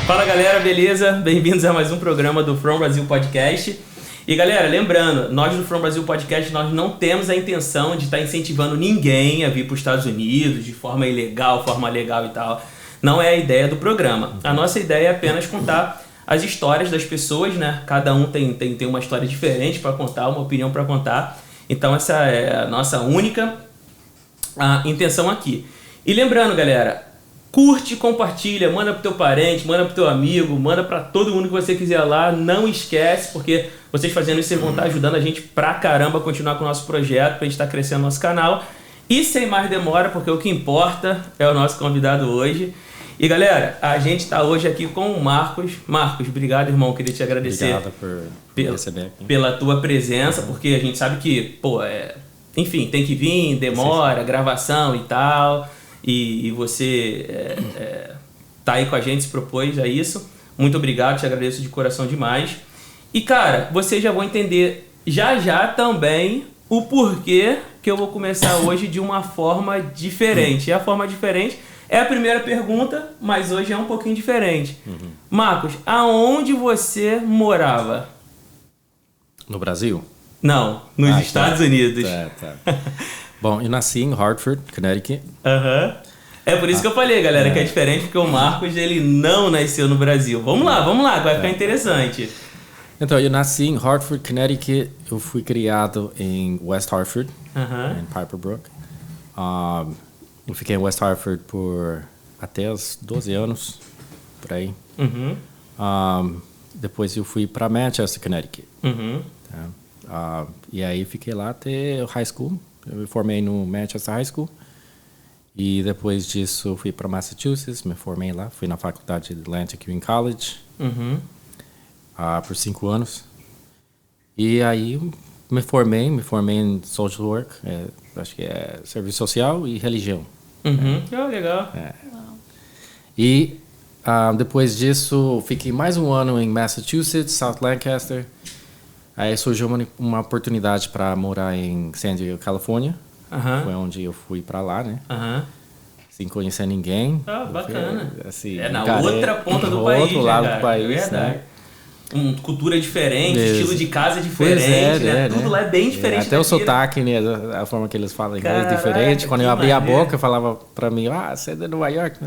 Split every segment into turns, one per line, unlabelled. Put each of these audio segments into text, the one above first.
Fala galera, beleza? Bem-vindos a mais um programa do From Brasil Podcast. E galera, lembrando, nós do From Brasil Podcast, nós não temos a intenção de estar incentivando ninguém a vir para os Estados Unidos de forma ilegal, forma legal e tal. Não é a ideia do programa. A nossa ideia é apenas contar as histórias das pessoas, né? Cada um tem uma história diferente para contar, uma opinião para contar. Então essa é a nossa única intenção aqui. E lembrando, galera, curte, compartilha, manda pro teu parente, manda pro teu amigo, manda pra todo mundo que você quiser lá. Não esquece, porque vocês fazendo isso, vocês vão estar ajudando a gente pra caramba a continuar com o nosso projeto, pra gente estar crescendo no nosso canal. E sem mais demora, porque o que importa é o nosso convidado hoje. E galera, a gente tá hoje aqui com o Marcos. Marcos, obrigado, irmão. Queria te agradecer.
Obrigado por me receber aqui.
Pela tua presença, porque a gente sabe que, enfim, tem que vir, demora, gravação e tal. E você tá aí com a gente, se propôs a isso. Muito obrigado, te agradeço de coração demais. E cara, vocês já vão entender já também o porquê que eu vou começar hoje de uma forma diferente. E a forma diferente é a primeira pergunta, mas hoje é um pouquinho diferente. Marcos, aonde você morava?
No Brasil?
Não, nos Estados Unidos.
Tá. Bom, eu nasci em Hartford, Connecticut.
É por isso que eu falei, galera, que é diferente, porque o Marcos, ele não nasceu no Brasil. Vamos lá, que vai ficar interessante.
Então, eu nasci em Hartford, Connecticut. Eu fui criado em West Hartford, em Piper Brook. Eu fiquei em West Hartford por até os 12 anos, por aí. Depois eu fui para Manchester, Connecticut. E aí fiquei lá até o high school. Eu me formei no Manchester High School. E depois disso fui para Massachusetts, me formei lá. Fui na faculdade de Atlantic Union College por 5 anos. E aí me formei em social work, acho que é serviço social e religião.
Legal.
E depois disso fiquei mais um ano em Massachusetts, South Lancaster. Aí surgiu uma oportunidade para morar em San Diego, Califórnia. Foi onde eu fui para lá, né? Sem conhecer ninguém.
Bacana.
Assim,
na outra ponta do país,
outro lado
cara?
do país, né?
Cultura diferente, estilo de casa diferente, né? Tudo lá é bem diferente.
Até o sotaque, né? A forma que eles falam inglês é diferente. Quando eu abri a boca, eu falava pra mim, você é de Nova York?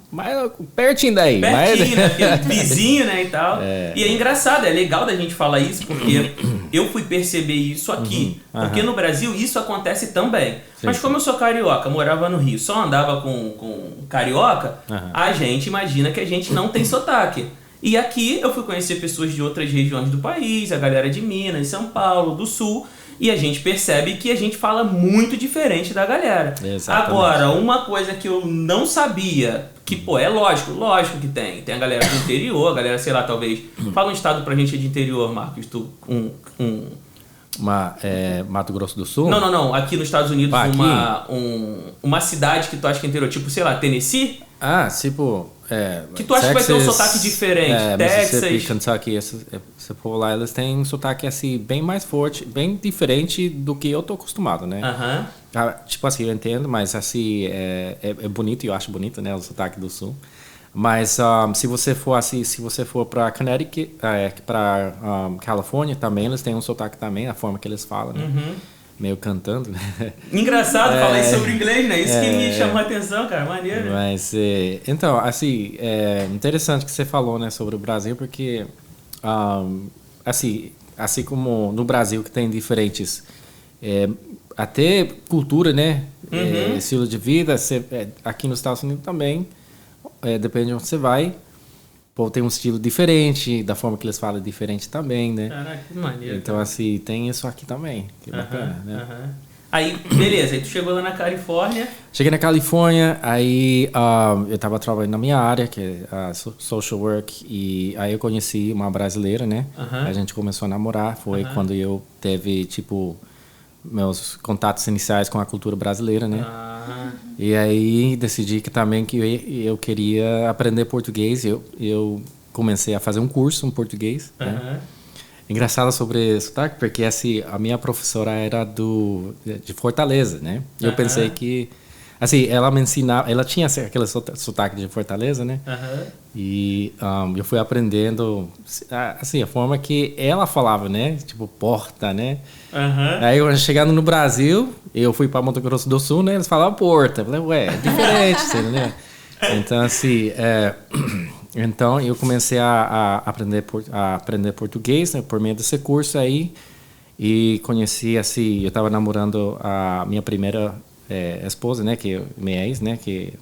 Mas pertinho daí.
Pertinho, né? Vizinho, né? E tal. E é engraçado, é legal da gente falar isso, porque eu fui perceber isso aqui. Porque no Brasil isso acontece também. Mas como eu sou carioca, morava no Rio, só andava com carioca, a gente imagina que a gente não tem sotaque. E aqui eu fui conhecer pessoas de outras regiões do país, a galera de Minas, São Paulo, do Sul, e a gente percebe que a gente fala muito diferente da galera.
Exatamente.
Agora, uma coisa que eu não sabia, que é lógico que tem. Tem a galera do interior, a galera, sei lá, talvez... Fala um estado pra gente de interior, Marcos,
Mato Grosso do Sul?
Não. Aqui nos Estados Unidos, uma cidade que tu acha que é interior, tipo, sei lá, Tennessee?
Tipo...
que tu acha
Texas,
que vai ter um sotaque diferente? Texas,
Kentucky, esse povo lá, eles têm um sotaque assim, bem mais forte, bem diferente do que eu tô acostumado, né? Tipo assim, eu entendo, mas assim, é bonito, e eu acho bonito, né, o sotaque do Sul. Mas se você for para Connecticut, para Califórnia também, eles têm um sotaque também, a forma que eles falam, né? Meio cantando, né?
Engraçado falar isso sobre inglês, né? Isso que me chamou a atenção, cara. Maneiro.
Mas, então, assim, é interessante que você falou, né, sobre o Brasil, porque, assim como no Brasil, que tem diferentes, até cultura, né? Estilo de vida, aqui nos Estados Unidos também, depende de onde você vai. Pô, tem um estilo diferente, da forma que eles falam diferente também, né?
Caraca, que maneiro.
Então, assim, tem isso aqui também, que bacana, né?
Aí, beleza, aí tu chegou lá na Califórnia.
Cheguei na Califórnia, aí eu tava trabalhando na minha área, que é social work, e aí eu conheci uma brasileira, né? A gente começou a namorar, foi quando eu teve, tipo, meus contatos iniciais com a cultura brasileira, né? E aí decidi que também que eu queria aprender português. Eu comecei a fazer um curso em português. Né? Engraçado sobre sotaque, porque assim, a minha professora era de Fortaleza, né? Eu pensei que Assim, ela me ensinava... Ela tinha aquele sotaque de Fortaleza, né? E eu fui aprendendo, assim, a forma que ela falava, né? Tipo, porta, né? Aí, quando chegando no Brasil, eu fui para Mato Grosso do Sul, né? Eles falavam porta. Eu falei, ué, é diferente, entendeu? Então, assim... Então, eu comecei a aprender português, né? Por meio desse curso aí. E conheci, assim... Eu estava namorando a minha primeira esposa, né? Minha ex, né? Que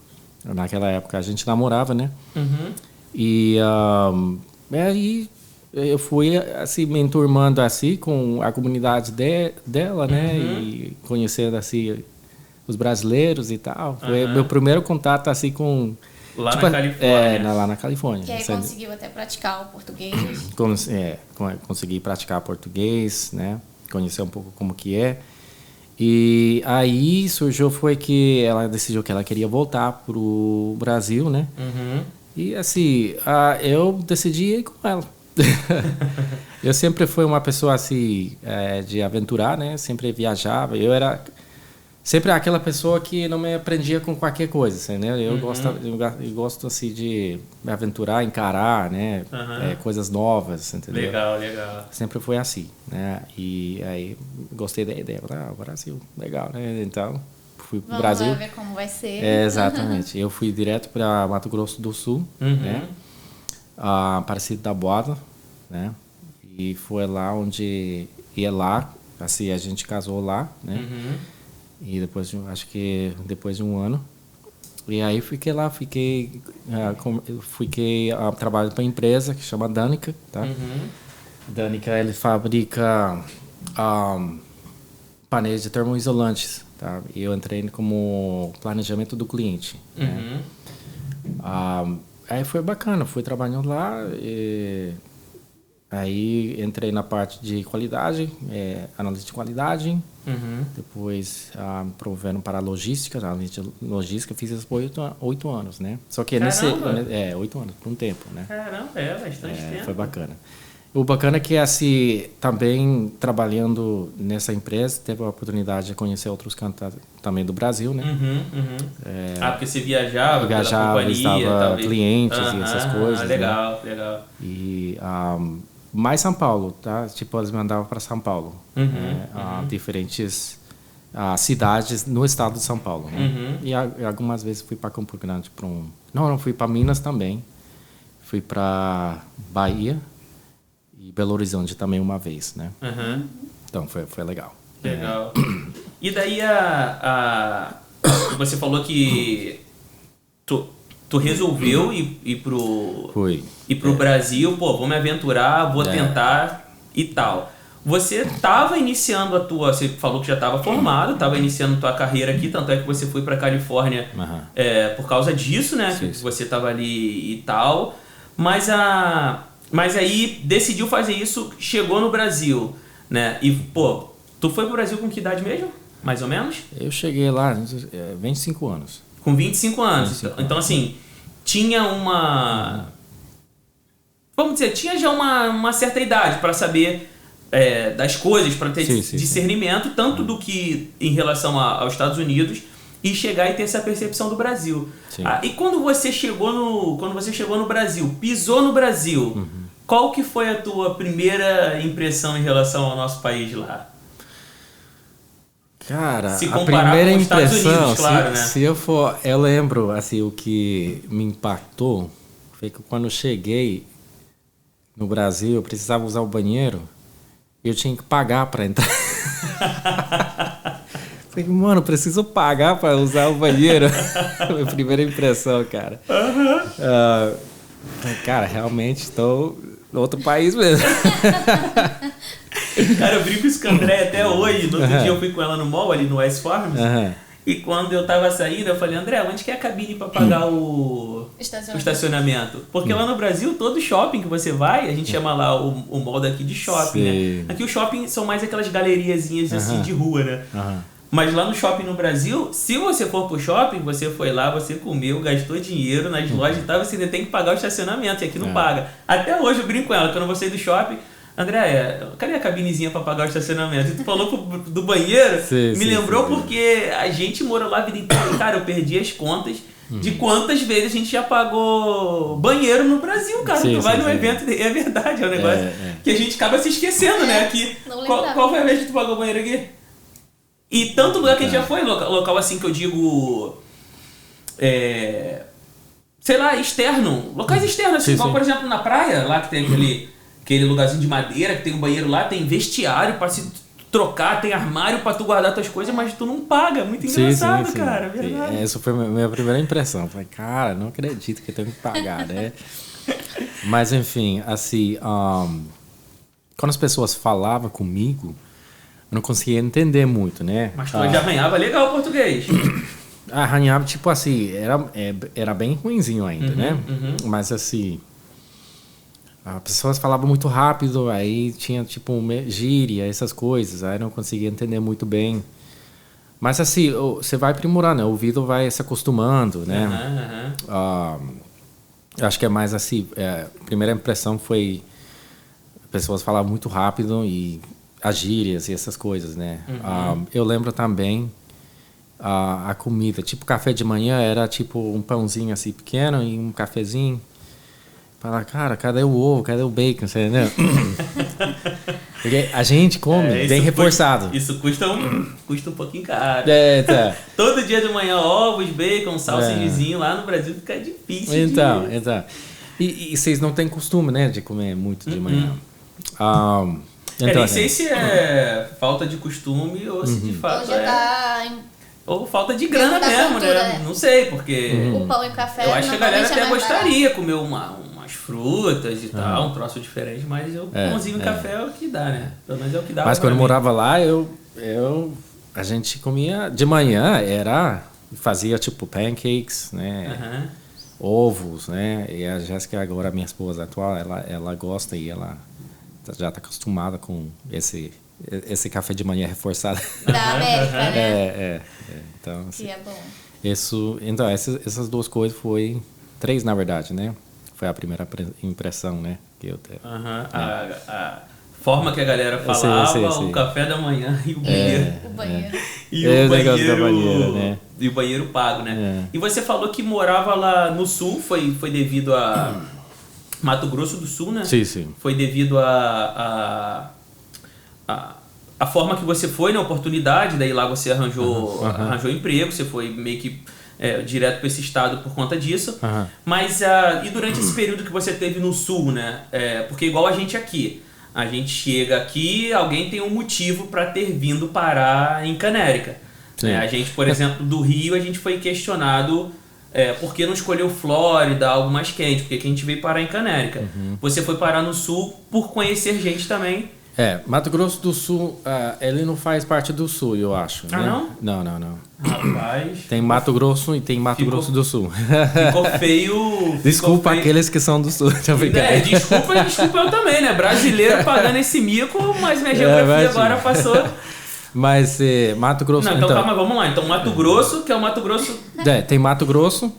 naquela época a gente namorava, né? E aí eu fui, assim, me enturmando, assim, com a comunidade dela, né? E conhecendo, assim, os brasileiros e tal. Foi meu primeiro contato, assim, com...
Lá na Califórnia.
Lá na Califórnia.
Que aí conseguiu até praticar o português.
Consegui praticar português, né? Conhecer um pouco como que é. E aí surgiu foi que ela decidiu que ela queria voltar pro Brasil, né? E assim, eu decidi ir com ela. Eu sempre fui uma pessoa assim, de aventurar, né? Sempre viajava. Eu era sempre aquela pessoa que não me prendia com qualquer coisa, né? Eu gosto assim de me aventurar, encarar, né? Coisas novas, entendeu?
Legal.
Sempre foi assim, né? E aí gostei da ideia, Brasil, legal, né? Então fui pro Brasil.
Vamos lá ver como vai ser.
Exatamente. Eu fui direto para Mato Grosso do Sul, né? Aparecido da Boada, né? E foi lá onde lá, assim, a gente casou lá, né? E depois acho que depois de um ano. E aí fiquei lá, fiquei trabalhando para uma empresa que chama Danica, tá? Danica, ele fabrica painéis de termoisolantes, tá? E eu entrei como planejamento do cliente, né? Aí foi bacana, fui trabalhando lá, aí entrei na parte de qualidade, analista de qualidade, depois promovendo para a logística, fiz isso por 8 anos, né? Só que 8 anos, por um tempo, né?
Caramba, bastante tempo.
Foi bacana. O bacana é que, assim, também trabalhando nessa empresa, teve a oportunidade de conhecer outros cantos também do Brasil, né?
Porque você viajava
visitava clientes e essas coisas.
Legal.
E mais São Paulo, tá? Tipo, eles me mandavam para São Paulo. Diferentes cidades no estado de São Paulo. Né? E algumas vezes fui para Campo Grande. Não, fui para Minas também. Fui para Bahia. E Belo Horizonte também uma vez, né? Então foi legal.
Legal. E daí você falou que tu resolveu ir pro Brasil, pô, vou me aventurar, vou tentar e tal. Você estava iniciando você falou que já estava formado, estava iniciando tua carreira aqui, tanto é que você foi para Califórnia por causa disso, né?
Sim.
Que você estava ali e tal. Mas aí decidiu fazer isso, chegou no Brasil, né? E, pô, tu foi pro Brasil com que idade mesmo? Mais ou menos?
Eu cheguei lá 25 anos.
Com 25 anos. 25 então, assim, tinha uma... Vamos dizer, tinha já uma certa idade para saber das coisas, para ter discernimento, tanto do que em relação aos Estados Unidos, e chegar e ter essa percepção do Brasil. E quando você chegou no Brasil, pisou no Brasil, qual que foi a tua primeira impressão em relação ao nosso país lá?
Cara, a primeira impressão, claro, né? Eu lembro, assim, o que me impactou foi que quando eu cheguei no Brasil, eu precisava usar o banheiro, e eu tinha que pagar para entrar. Falei, mano, preciso pagar para usar o banheiro. Minha primeira impressão, cara. Cara, realmente estou em outro país mesmo.
Cara, eu brinco isso com a André até hoje. No outro dia eu fui com ela no mall, ali no West Farms. E quando eu tava saindo, eu falei, André, onde que é a cabine para pagar o estacionamento? Porque lá no Brasil, todo shopping que você vai, a gente chama lá o mall daqui de shopping, né? Aqui o shopping são mais aquelas galeriazinhas assim de rua, né? Mas lá no shopping no Brasil, se você for pro shopping, você foi lá, você comeu, gastou dinheiro nas lojas e tal, você ainda tem que pagar o estacionamento, e aqui não paga. Até hoje eu brinco com ela, quando eu vou sair do shopping, Andréia, cadê a cabinezinha pra pagar o estacionamento? E tu falou do banheiro, me lembrou porque a gente morou lá a vida inteira. Cara, eu perdi as contas de quantas vezes a gente já pagou banheiro no Brasil, cara. Tu vai no evento, é verdade, é um negócio que a gente acaba se esquecendo, né? Aqui, qual foi a vez que tu pagou banheiro aqui? E tanto lugar que a gente já foi, local assim que eu digo... sei lá, externo. Locais externos, assim, igual, por exemplo, na praia, lá que tem aquele lugarzinho de madeira, que tem um banheiro lá, tem vestiário pra se trocar, tem armário pra tu guardar tuas coisas, mas tu não paga. Muito engraçado, cara. Verdade.
Essa foi a minha primeira impressão. Falei, cara, não acredito que eu tenho que pagar, né? Mas, enfim, assim, quando as pessoas falavam comigo, eu não conseguia entender muito, né?
Mas tu já arranhava legal o português.
Arranhava, tipo assim, era bem ruinzinho ainda, né? Mas assim, as pessoas falavam muito rápido, aí tinha tipo gíria, essas coisas, aí não conseguia entender muito bem. Mas assim, você vai aprimorando, né? O ouvido vai se acostumando, né? Acho que é mais assim, a primeira impressão foi pessoas falavam muito rápido e as gírias e essas coisas, né? Eu lembro também a comida, tipo café de manhã era tipo um pãozinho assim pequeno e um cafezinho. Fala, cara, cadê o ovo, cadê o bacon, você entendeu? Porque a gente come bem reforçado.
Isso custa um pouquinho caro.
Tá.
Todo dia de manhã, ovos, bacon, salsichazinho, lá no Brasil fica difícil.
Então. E vocês não têm costume, né, de comer muito de manhã.
Então, nem sei se é falta de costume ou se de fato ou falta de grana mesmo, cultura, né? Não sei, porque
o pão e o café.
Eu acho que a galera até gostaria de comer umas frutas e tal, um troço diferente, mas o pãozinho e café é o que dá, né? Pelo menos é o que dá.
Mas quando eu morava lá, a gente comia de manhã, fazia tipo pancakes, né? Ovos, né? E a Jéssica agora, minha esposa atual, ela gosta e ela já está acostumada com esse café de manhã reforçado.
Da América, né?
Então, assim,
que é bom.
Então, essas duas coisas foi... 3, na verdade, né? Foi a primeira impressão, né? Que eu teve.
A forma que a galera falava, o café da manhã e o banheiro.
O banheiro.
E o banheiro,
banheira, né?
E o banheiro pago, né? E você falou que morava lá no sul, foi devido a... Mato Grosso do Sul, né?
Sim.
Foi devido a forma que você foi na oportunidade, daí lá você arranjou emprego, você foi meio que direto para esse estado por conta disso. Mas e durante esse período que você teve no Sul, né? Porque igual a gente aqui, a gente chega aqui, alguém tem um motivo para ter vindo parar em Canérica. A gente, por exemplo, do Rio, a gente foi questionado por que não escolheu Flórida, algo mais quente, porque que a gente veio parar em Canérica. Você foi parar no Sul por conhecer gente também.
Mato Grosso do Sul, ele não faz parte do Sul, eu acho.
Não?
Não.
Rapaz.
Tem Mato Grosso e tem Mato Grosso do Sul.
Ficou feio.
Desculpa aqueles que são do Sul.
Desculpa eu também, né? Brasileiro pagando esse mico, mas minha geografia agora passou.
Mas Mato Grosso...
Não, então calma, vamos lá. Então Mato Grosso, que é o Mato Grosso...
tem Mato Grosso,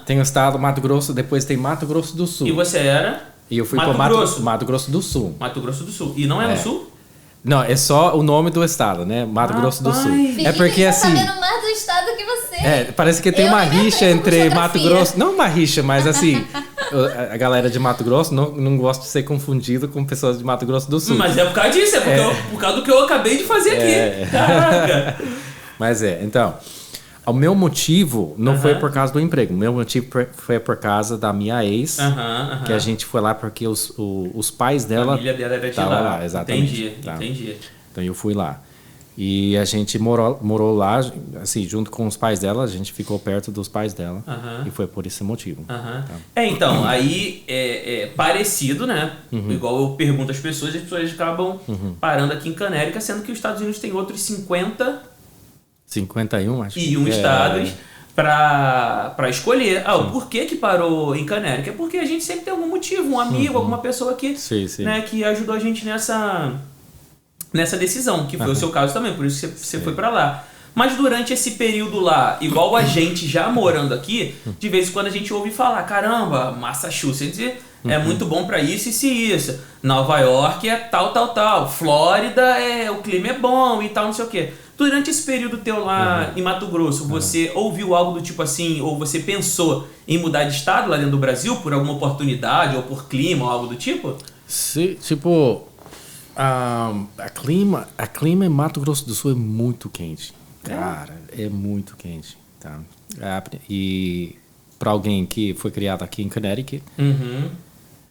tem o estado Mato Grosso, depois tem Mato Grosso do Sul.
E você era...
E eu fui para Mato Grosso do Sul.
Mato Grosso do Sul. E não é no Sul?
Não, é só o nome do estado, né? Mato Grosso do Sul.
É porque assim... tá sabendo mais do estado que você.
Parece que tem uma rixa entre Mato Grosso... Não uma rixa, mas assim... A galera de Mato Grosso não gosta de ser confundido com pessoas de Mato Grosso do Sul.
Mas é por causa disso, por causa do que eu acabei de fazer aqui. Caraca!
Mas então... O meu motivo não foi por causa do emprego. O meu motivo foi por causa da minha ex. Que a gente foi lá porque os pais dela... A
família dela era de lá.
Exatamente.
Entendi.
Então eu fui lá. E a gente morou lá, assim, junto com os pais dela. A gente ficou perto dos pais dela. E foi por esse motivo.
Então, aí é parecido, né? Igual eu pergunto às pessoas, as pessoas acabam parando aqui em Canérica, sendo que os Estados Unidos tem outros
51, acho.
E estados para escolher. O porquê que parou em Canérica? É porque a gente sempre tem algum motivo, um amigo, alguma pessoa que, né, que ajudou a gente nessa decisão, que foi o seu caso também, por isso que você foi para lá. Mas durante esse período lá, igual a gente já morando aqui, de vez em quando a gente ouve falar, caramba, Massachusetts, é muito bom pra isso e isso. Nova York é tal. Flórida, o clima é bom e tal, não sei o quê. Durante esse período teu lá em Mato Grosso, você ouviu algo do tipo assim, ou você pensou em mudar de estado lá dentro do Brasil por alguma oportunidade, ou por clima, ou algo do tipo?
Sim, tipo, a clima em Mato Grosso do Sul é muito quente. Cara, é muito quente, tá? E para alguém que foi criado aqui em Connecticut,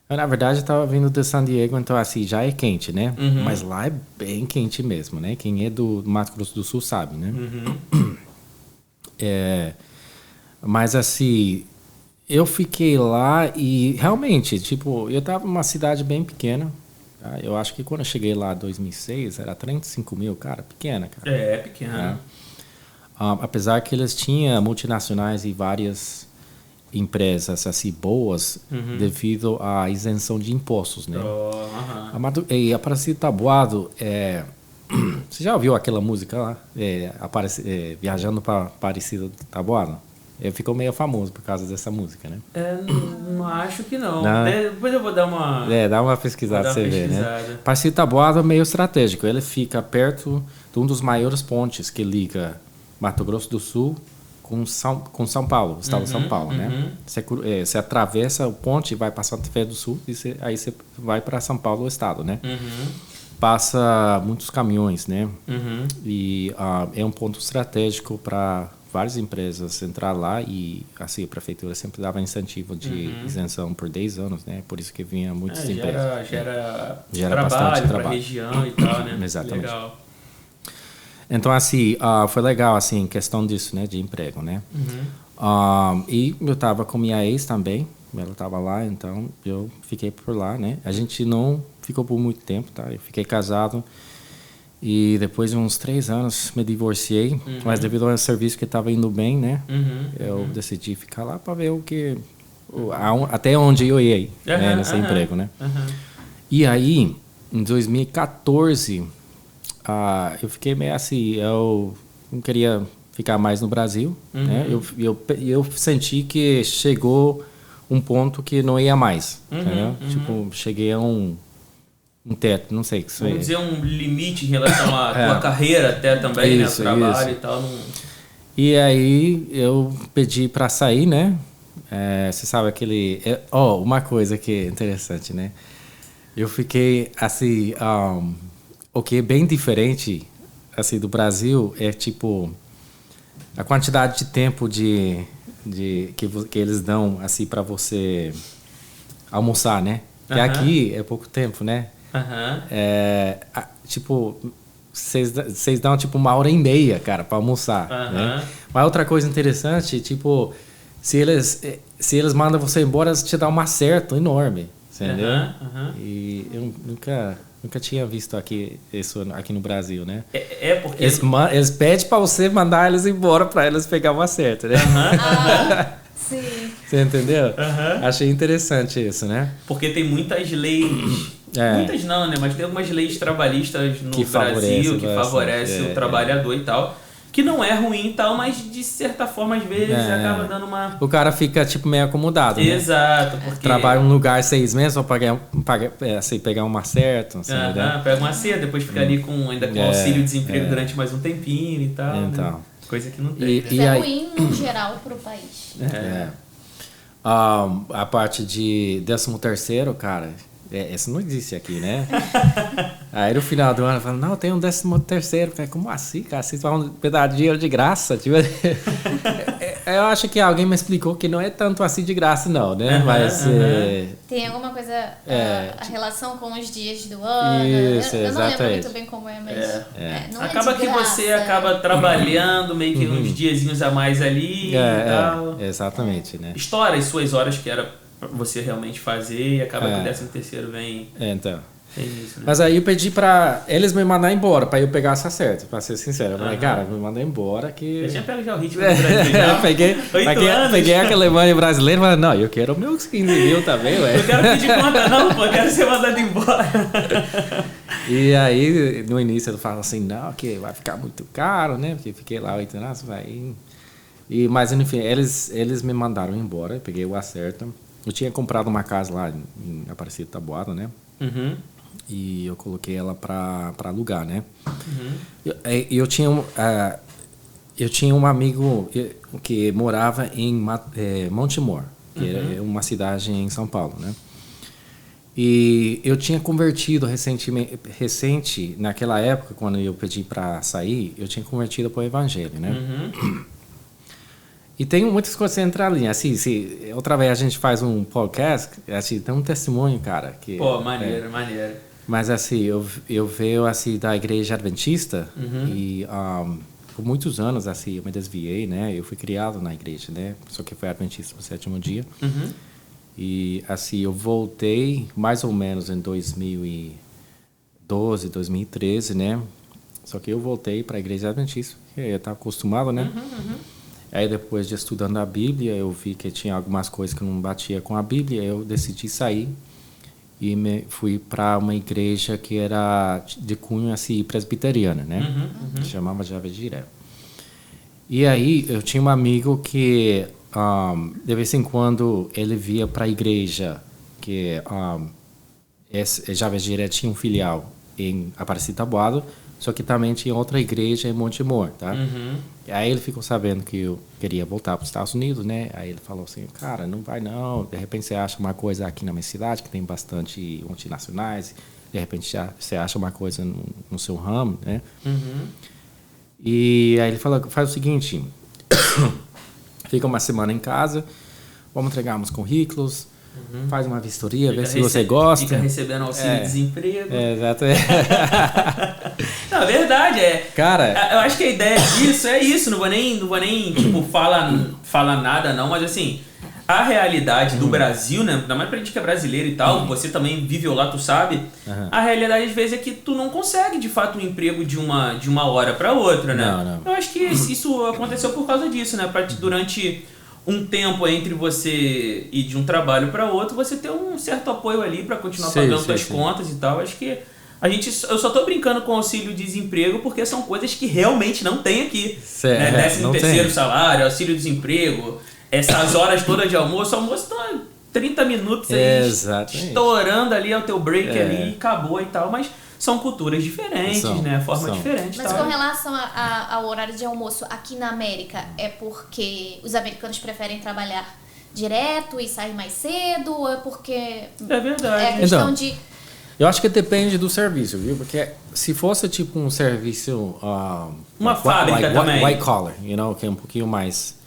na verdade eu estava vindo de San Diego, então assim, já é quente, né? Mas lá é bem quente mesmo, né? Quem é do Mato Grosso do Sul sabe, né? Mas assim, eu fiquei lá e realmente, tipo, eu estava numa cidade bem pequena. Tá? Eu acho que quando eu cheguei lá em 2006, era 35 mil, cara, pequena, cara.
É pequena.
Apesar que eles tinham multinacionais e várias empresas assim boas devido à isenção de impostos, né? E Aparecido Taboado, você já ouviu aquela música lá? Viajando para Aparecido Taboado? Ficou meio famoso por causa dessa música, né?
Não acho que não. Depois eu vou dar uma...
dá uma pesquisada pra você ver, né? Aparecido Taboado é meio estratégico. Ele fica perto de um dos maiores pontes que liga Mato Grosso do Sul com São Paulo, estado de São Paulo, né? Você atravessa o ponte e vai para Santa Fé do Sul e aí você vai para São Paulo, o estado, né? Passa muitos caminhões, né? E é um ponto estratégico para várias empresas entrar lá e assim a prefeitura sempre dava incentivo de isenção por 10 anos, né? Por isso que vinha muitas empresas.
Gera bastante trabalho para a região e tal, né?
Exatamente.
Legal.
Então, assim, foi legal, assim, questão disso, né, de emprego, né? E eu tava com minha ex também, ela tava lá, então eu fiquei por lá, né? A gente não ficou por muito tempo, tá? Eu fiquei casado e depois de uns 3 anos me divorciei, mas devido ao serviço que tava indo bem, né? Eu decidi ficar lá para ver até onde eu ia né, nesse emprego, né? E aí, em 2014... eu fiquei meio assim, eu não queria ficar mais no Brasil, né? Eu senti que chegou um ponto que não ia mais, entendeu? Tipo, cheguei a um teto, não sei o que isso
Vamos dizer um limite em relação à tua carreira até também, isso, né? O trabalho e tal.
E aí eu pedi para sair, né? Você sabe aquele... uma coisa que é interessante, né? Eu fiquei assim... O que é bem diferente assim, do Brasil é tipo a quantidade de tempo que eles dão assim, para você almoçar, né? Que aqui é pouco tempo, né? Tipo, vocês dão tipo 1h30, cara, para almoçar. Né? Mas outra coisa interessante, tipo, se eles mandam você embora, eles te dão um acerto enorme, entendeu? E eu nunca tinha visto isso aqui no Brasil, né?
Porque...
Eles pedem para você mandar eles embora para eles pegar um acerto, né?
Sim.
Você entendeu? Achei interessante isso, né?
Porque tem muitas leis... Muitas não, né? Mas tem algumas leis trabalhistas no Brasil que favorecem o trabalhador e tal. Que não é ruim e tal, mas de certa forma, às vezes, acaba dando uma...
O cara fica, tipo, meio acomodado, né?
Exato, porque...
Trabalha em um lugar 6 meses para pegar um acerto, assim, né?
Pega uma cedo, depois fica ali com auxílio-desemprego durante mais um tempinho e tal.
Então.
Né? Coisa que não tem.
Isso é ruim, no geral, para o país.
A parte de 13º, cara... Isso não existe aqui, né? Aí no final do ano, falando, não, tem um 13º. Falei, como assim, cara? Vocês vão pegar dinheiro de graça? Tipo, eu acho que alguém me explicou que não é tanto assim de graça, não, né? Mas...
Tem alguma coisa, a relação com os dias do ano?
Isso,
eu não lembro muito bem como é, mas... Não
acaba que você acaba trabalhando meio que uns diazinhos a mais ali e tal.
Exatamente, né?
Estoura as suas horas que era... pra você realmente fazer e acaba que o 13º vem...
Então.
Tem isso, né?
Mas aí eu pedi pra eles me mandar embora, pra eu pegar essa certa, pra ser sincero. Eu falei, cara, me manda embora que...
Eu tinha pego já o ritmo do Brasil já.
peguei a Alemanha brasileira e falei, não, eu quero meus 15 mil também, ué.
Eu quero pedir conta não, pô, eu quero ser mandado embora.
E aí, no início, eu falo assim, não, que vai ficar muito caro, né? Porque fiquei lá 8 anos, mas enfim, eles me mandaram embora, eu peguei o acerto. eu tinha comprado uma casa lá em Aparecida Taboada, né? E eu coloquei ela para alugar, né? Eu tinha um amigo que morava em Montemor, que é uma cidade em São Paulo, né? E eu tinha convertido recente, naquela época, quando eu pedi para sair, eu tinha convertido para o Evangelho, né? E tem muitas coisas centrais, assim, outra vez a gente faz um podcast, assim, tem um testemunho, cara. Que,
pô, maneiro.
Mas, assim, eu vejo, assim, da igreja adventista e por muitos anos, assim, eu me desviei, né? Eu fui criado na igreja, né? Só que foi adventista no 7º dia. E, assim, eu voltei mais ou menos em 2012, 2013, né? Só que eu voltei para a igreja adventista, porque eu estava acostumado, né? Aí, depois de estudando a Bíblia, eu vi que tinha algumas coisas que não batia com a Bíblia, eu decidi sair e fui para uma igreja que era de cunho, assim, presbiteriana, né? Que chamava Java Jiré. E aí, eu tinha um amigo que... de vez em quando ele via para a igreja que Java Jiré tinha um filial em Aparecida Taboada, só que também tinha outra igreja em Montemor, tá? E aí ele ficou sabendo que eu queria voltar para os Estados Unidos, né? Aí ele falou assim, cara, não vai não, de repente você acha uma coisa aqui na minha cidade, que tem bastante multinacionais, de repente você acha uma coisa no seu ramo, né? E aí ele falou, faz o seguinte... Fica uma semana em casa, vamos entregar uns currículos, faz uma vistoria, vê se você gosta.
Fica recebendo auxílio-desemprego.
Exato.
Não, é verdade.
Cara,
eu acho que a ideia disso é isso. Não vou nem tipo, falar nada, não, mas assim, a realidade do Brasil, né? Ainda mais pra gente que é brasileiro e tal, você também viveu lá, tu sabe. A realidade, às vezes, é que tu não consegue, de fato, um emprego de uma hora pra outra, né?
Não.
Eu acho que isso aconteceu por causa disso, né? Durante um tempo entre você ir de um trabalho para outro, você ter um certo apoio ali para continuar pagando suas contas e tal. Acho que eu só tô brincando com auxílio-desemprego porque são coisas que realmente não tem aqui. Né? 13º salário, auxílio-desemprego, essas horas todas de almoço tá 30 minutos aí estourando ali ao teu break ali e acabou e tal, mas são culturas diferentes, né? Forma diferente.
Mas com relação ao horário de almoço aqui na América, é porque os americanos preferem trabalhar direto e sair mais cedo? Ou é porque...
É verdade.
É questão de...
Eu acho que depende do serviço, viu? Porque se fosse tipo um serviço...
uma fábrica também.
White collar, que é um pouquinho mais...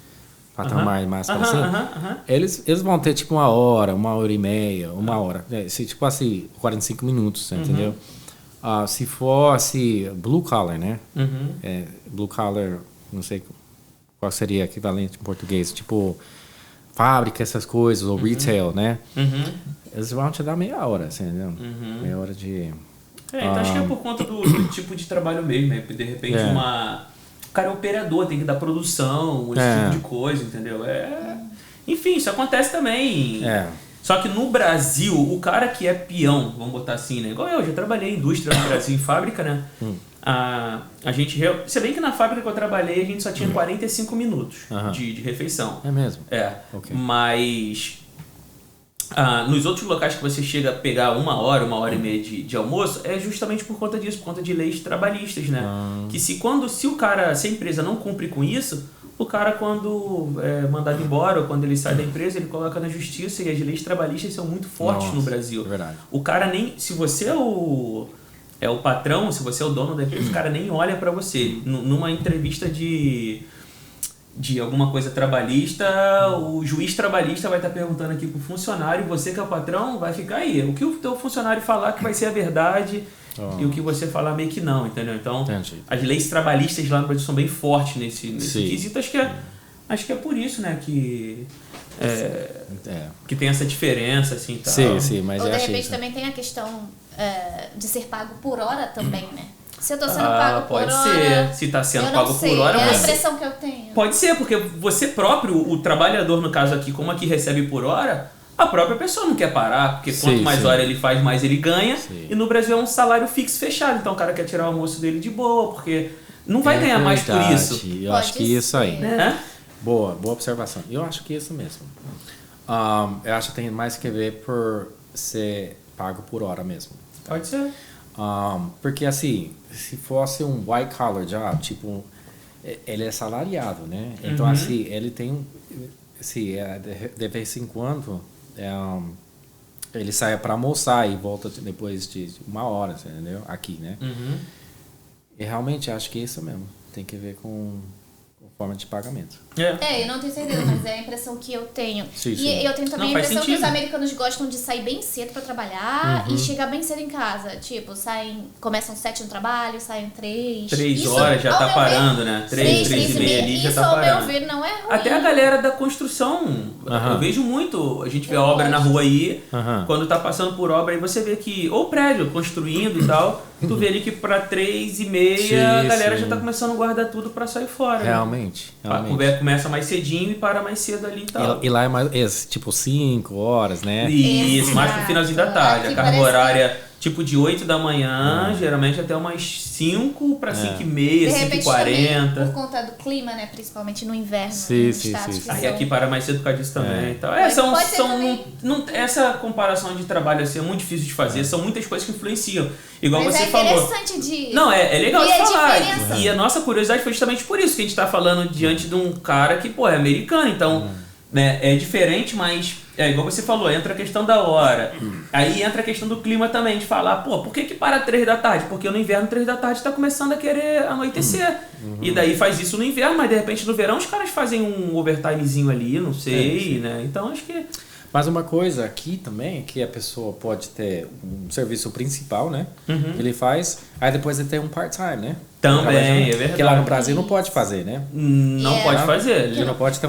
patamar mais para cima. Eles vão ter tipo uma hora e meia, uma hora. Tipo assim, 45 minutos, entendeu? Se fosse blue collar, né? Blue collar, não sei qual seria equivalente em português, tipo fábrica, essas coisas, ou retail, né? Eles vão te dar meia hora, assim, entendeu? Meia hora de...
então acho que é por conta do tipo de trabalho mesmo, né? De repente o cara é operador, tem que dar produção, esse tipo de coisa, entendeu? Enfim, isso acontece também. Só que no Brasil, o cara que é peão, vamos botar assim, né? Igual eu já trabalhei em indústria no Brasil, em fábrica, né? A gente... Se bem que na fábrica que eu trabalhei, a gente só tinha 45 minutos de refeição.
É mesmo?
Okay. Mas... nos outros locais que você chega a pegar uma hora e meia de almoço, é justamente por conta disso, por conta de leis trabalhistas, né? Que se a empresa não cumpre com isso, o cara, quando é mandado embora ou quando ele sai da empresa, ele coloca na justiça, e as leis trabalhistas são muito fortes no Brasil.
É verdade.
O cara nem... Se você é o patrão, se você é o dono da empresa, o cara nem olha pra você. Numa entrevista de alguma coisa trabalhista, o juiz trabalhista vai estar perguntando aqui pro funcionário, você que é o patrão, vai ficar aí. O que o teu funcionário falar que vai ser a verdade e o que você falar meio que não, entendeu? Então, as leis trabalhistas lá no Brasil são bem fortes nesse quesito. Acho que é por isso, né, que tem essa diferença, assim, tal.
Sim, mas
ou de repente também tem a questão de ser pago por hora também, né? Se eu tô sendo pago por hora...
Pode ser. Se tá sendo pago por hora...
É a impressão que eu tenho.
Pode ser, porque você próprio, o trabalhador, no caso aqui, como aqui recebe por hora, a própria pessoa não quer parar, porque quanto mais hora ele faz, mais ele ganha. E no Brasil é um salário fixo fechado, então o cara quer tirar o almoço dele de boa, porque não vai ganhar mais por isso.
Eu acho que isso aí.
Né?
Boa observação. Eu acho que isso mesmo. Eu acho que tem mais que ver por ser pago por hora mesmo.
Pode ser.
Porque assim, se fosse um white collar job, tipo, ele é salariado, né? Então assim, ele tem, assim, de vez em quando, ele sai para almoçar e volta depois de 1 hora, entendeu? Aqui, né? E realmente acho que é isso mesmo. Tem que ver com forma de pagamento.
Eu não tenho certeza, mas é a impressão que eu tenho.
Sim.
E eu tenho também a impressão que
sentido.
os americanos gostam de sair bem cedo pra trabalhar e chegar bem cedo em casa. Tipo, começam 7 no trabalho, saem 3.
3 horas já tá parando, né? 3 e meia ali já tá parando.
Isso, ao meu ver, não é ruim.
Até a galera da construção, eu vejo muito. A gente vê obra na rua aí, quando tá passando por obra, aí você vê que, ou prédio construindo e tal, tu vê ali que pra 3 e meia a galera já tá começando a guardar tudo pra sair fora.
Realmente.
Começa mais cedinho e para mais cedo ali e tal.
E lá é mais, tipo, 5 horas, né?
Isso, mais pro finalzinho da tarde.
Aqui
a carga horária, tipo, de 8 da manhã, geralmente até umas 5 para 5 e meia, 5 e 40.
Por conta do clima, né? Principalmente no inverno.
Sim.
Aí aqui para mais cedo por causa disso também. Então, essa comparação de trabalho assim, é muito difícil de fazer. São muitas coisas que influenciam. Igual
mas
você falou.
É interessante de...
Não, é legal de falar.
Diferença.
E a nossa curiosidade foi justamente por isso que a gente tá falando diante de um cara que, pô, é americano. Então, né, é diferente, mas... igual você falou, entra a questão da hora. Aí entra a questão do clima também, de falar, pô, por que para 3 da tarde? Porque no inverno, 3 da tarde, tá começando a querer anoitecer. E daí faz isso no inverno, mas de repente no verão os caras fazem um overtimezinho ali, não sei, né? Então acho que...
Mas uma coisa aqui também é que a pessoa pode ter um serviço principal, né? Que ele faz, aí depois ele tem um part-time, né?
Também, é verdade.
Porque lá no Brasil não pode fazer, né?
Não pode fazer.
Ele não pode ter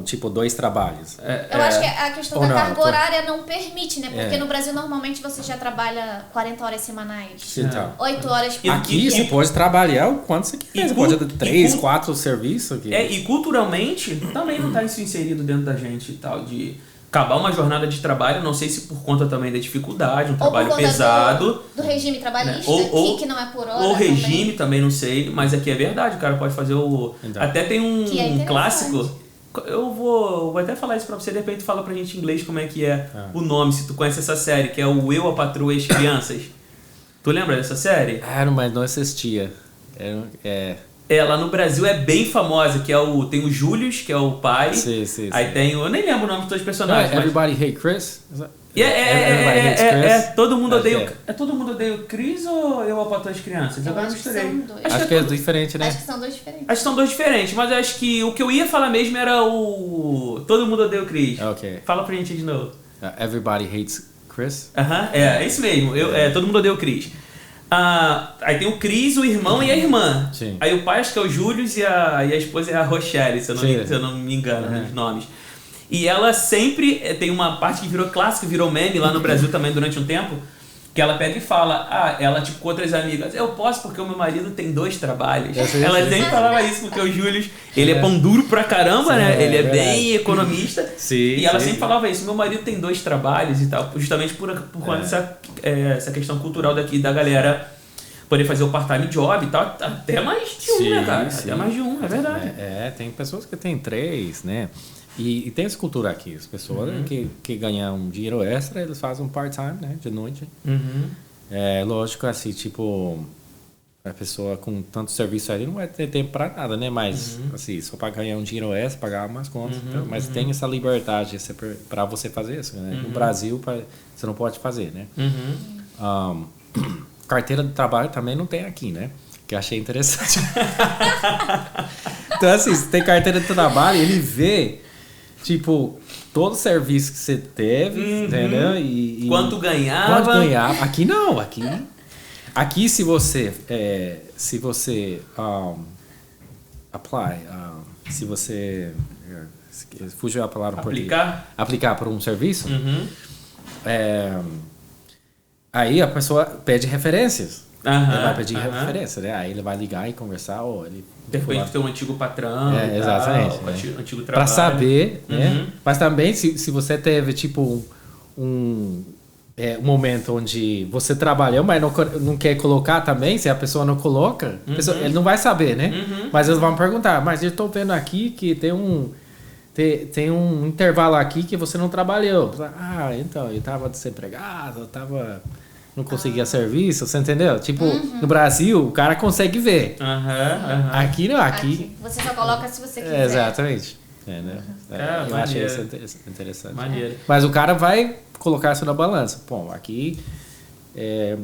tipo 2 trabalhos.
Eu acho que a questão da carga horária não permite, né? Porque no Brasil normalmente você já trabalha 40 horas semanais. 8 horas por
Aqui você pode trabalhar o quanto você quiser. Você pode ter 3, 4 serviços.
E culturalmente também não tá isso inserido dentro da gente e tal, de... acabar uma jornada de trabalho, não sei se por conta também da dificuldade, um trabalho pesado.
Do regime trabalhista,
né? ou,
que não é por hora.
Ou regime também, não sei, mas aqui é verdade, o cara pode fazer o... Então. Até tem um clássico, eu vou até falar isso pra você, de repente tu fala pra gente em inglês como é que é o nome, se tu conhece essa série, que é o Eu, a Patroa e as Crianças. Tu lembra dessa série?
Mas não assistia.
Lá no Brasil é bem famosa, que tem o Július, que é o pai.
Sim.
Aí tem eu nem lembro o nome dos dois personagens.
Everybody Hate Chris?
Todo mundo odeia. Todo mundo odeia o Chris ou Eu, a Patroa e as Crianças? Agora eu misturei.
Acho que é diferente, né?
Acho que são 2 diferentes.
Acho que são 2 diferentes, mas acho que o que eu ia falar mesmo era o Todo Mundo Odeia o Chris.
Ok.
Fala pra gente de novo.
Everybody Hates Chris?
É isso mesmo. Todo Mundo Odeia o Chris. Aí tem o Chris, o irmão e a irmã.
Sim.
Aí o pai acho que é o Július e a esposa é a Rochelle, se eu não me engano nos nomes. E ela sempre tem uma parte que virou clássico, virou meme lá no Brasil também durante um tempo, que ela pega e fala, ela tipo com outras amigas, eu posso porque o meu marido tem 2 trabalhos. Ela sempre falava isso porque o Július, ele é pão duro pra caramba, né? Ele é bem economista. E ela sempre falava isso, meu marido tem 2 trabalhos e tal, justamente por conta dessa questão cultural daqui da galera poder fazer o part-time job e tal, até mais de um, né, cara? Até mais de um, é verdade.
Tem pessoas que tem 3, né? E tem essa cultura aqui, as pessoas que ganham um dinheiro extra, eles fazem um part-time, né, de noite. Lógico, assim, tipo, a pessoa com tanto serviço ali não vai ter tempo pra nada, né, mas, assim, só pra ganhar um dinheiro extra, pagar umas contas, então, mas tem essa liberdade pra você fazer isso, né? No Brasil, você não pode fazer, né? Carteira de trabalho também não tem aqui, né? Que eu achei interessante. Então, assim, você tem carteira de trabalho, ele vê, tipo, todo o serviço que você teve, entendeu? E
quanto ganhava.
Aqui não, aqui se você apply, se você fugiu a palavra aplicar por um serviço, aí a pessoa pede referências. Ele vai pedir referência, né? Aí ele vai ligar e conversar, ele
de repente tem um antigo patrão,
exatamente,
antigo trabalho.
Para saber, né? Mas também se você teve tipo um momento onde você trabalhou, mas não quer colocar também, se a pessoa não coloca, ele não vai saber, né? Mas eles vão perguntar, mas eu estou vendo aqui que tem tem um intervalo aqui que você não trabalhou. Ah, então, eu tava desempregado, não conseguia serviço, você entendeu? Tipo, no Brasil, o cara consegue ver. Aqui não, aqui...
Você só coloca se você quiser.
Exatamente. Né? Eu achei isso interessante.
Maneiro.
Mas o cara vai colocar isso na balança. Bom, aqui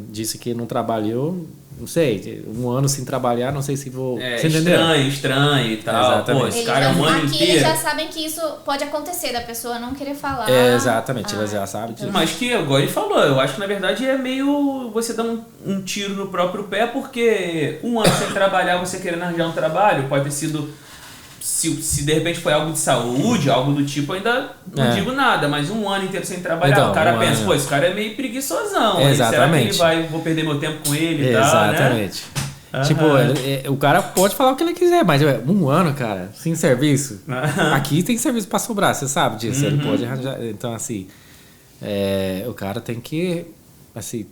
disse que não trabalhou, não sei, um ano sem trabalhar, não sei se vou... Você entendeu?
Estranho e tal.
Exatamente.
Pô, esse cara é um ano
aqui
inteiro.
eles já sabem que isso pode acontecer, da pessoa não querer falar.
Exatamente, eles já sabem disso.
Mas que, igual ele falou, eu acho que na verdade é meio você dar um tiro no próprio pé, porque um ano sem trabalhar, você querendo arranjar um trabalho, pode ter sido... Se de repente foi algo de saúde, algo do tipo, ainda não digo nada, mas um ano inteiro sem trabalhar,
então,
o cara pensa, pô, esse cara é meio preguiçosão.
Exatamente.
Será que ele vou perder meu tempo com ele e
Exatamente.
Tal, né?
Tipo, o cara pode falar o que ele quiser, mas um ano, cara, sem serviço. Aqui tem serviço pra sobrar, você sabe disso. Ele pode arranjar. Então, assim, o cara tem que, assim,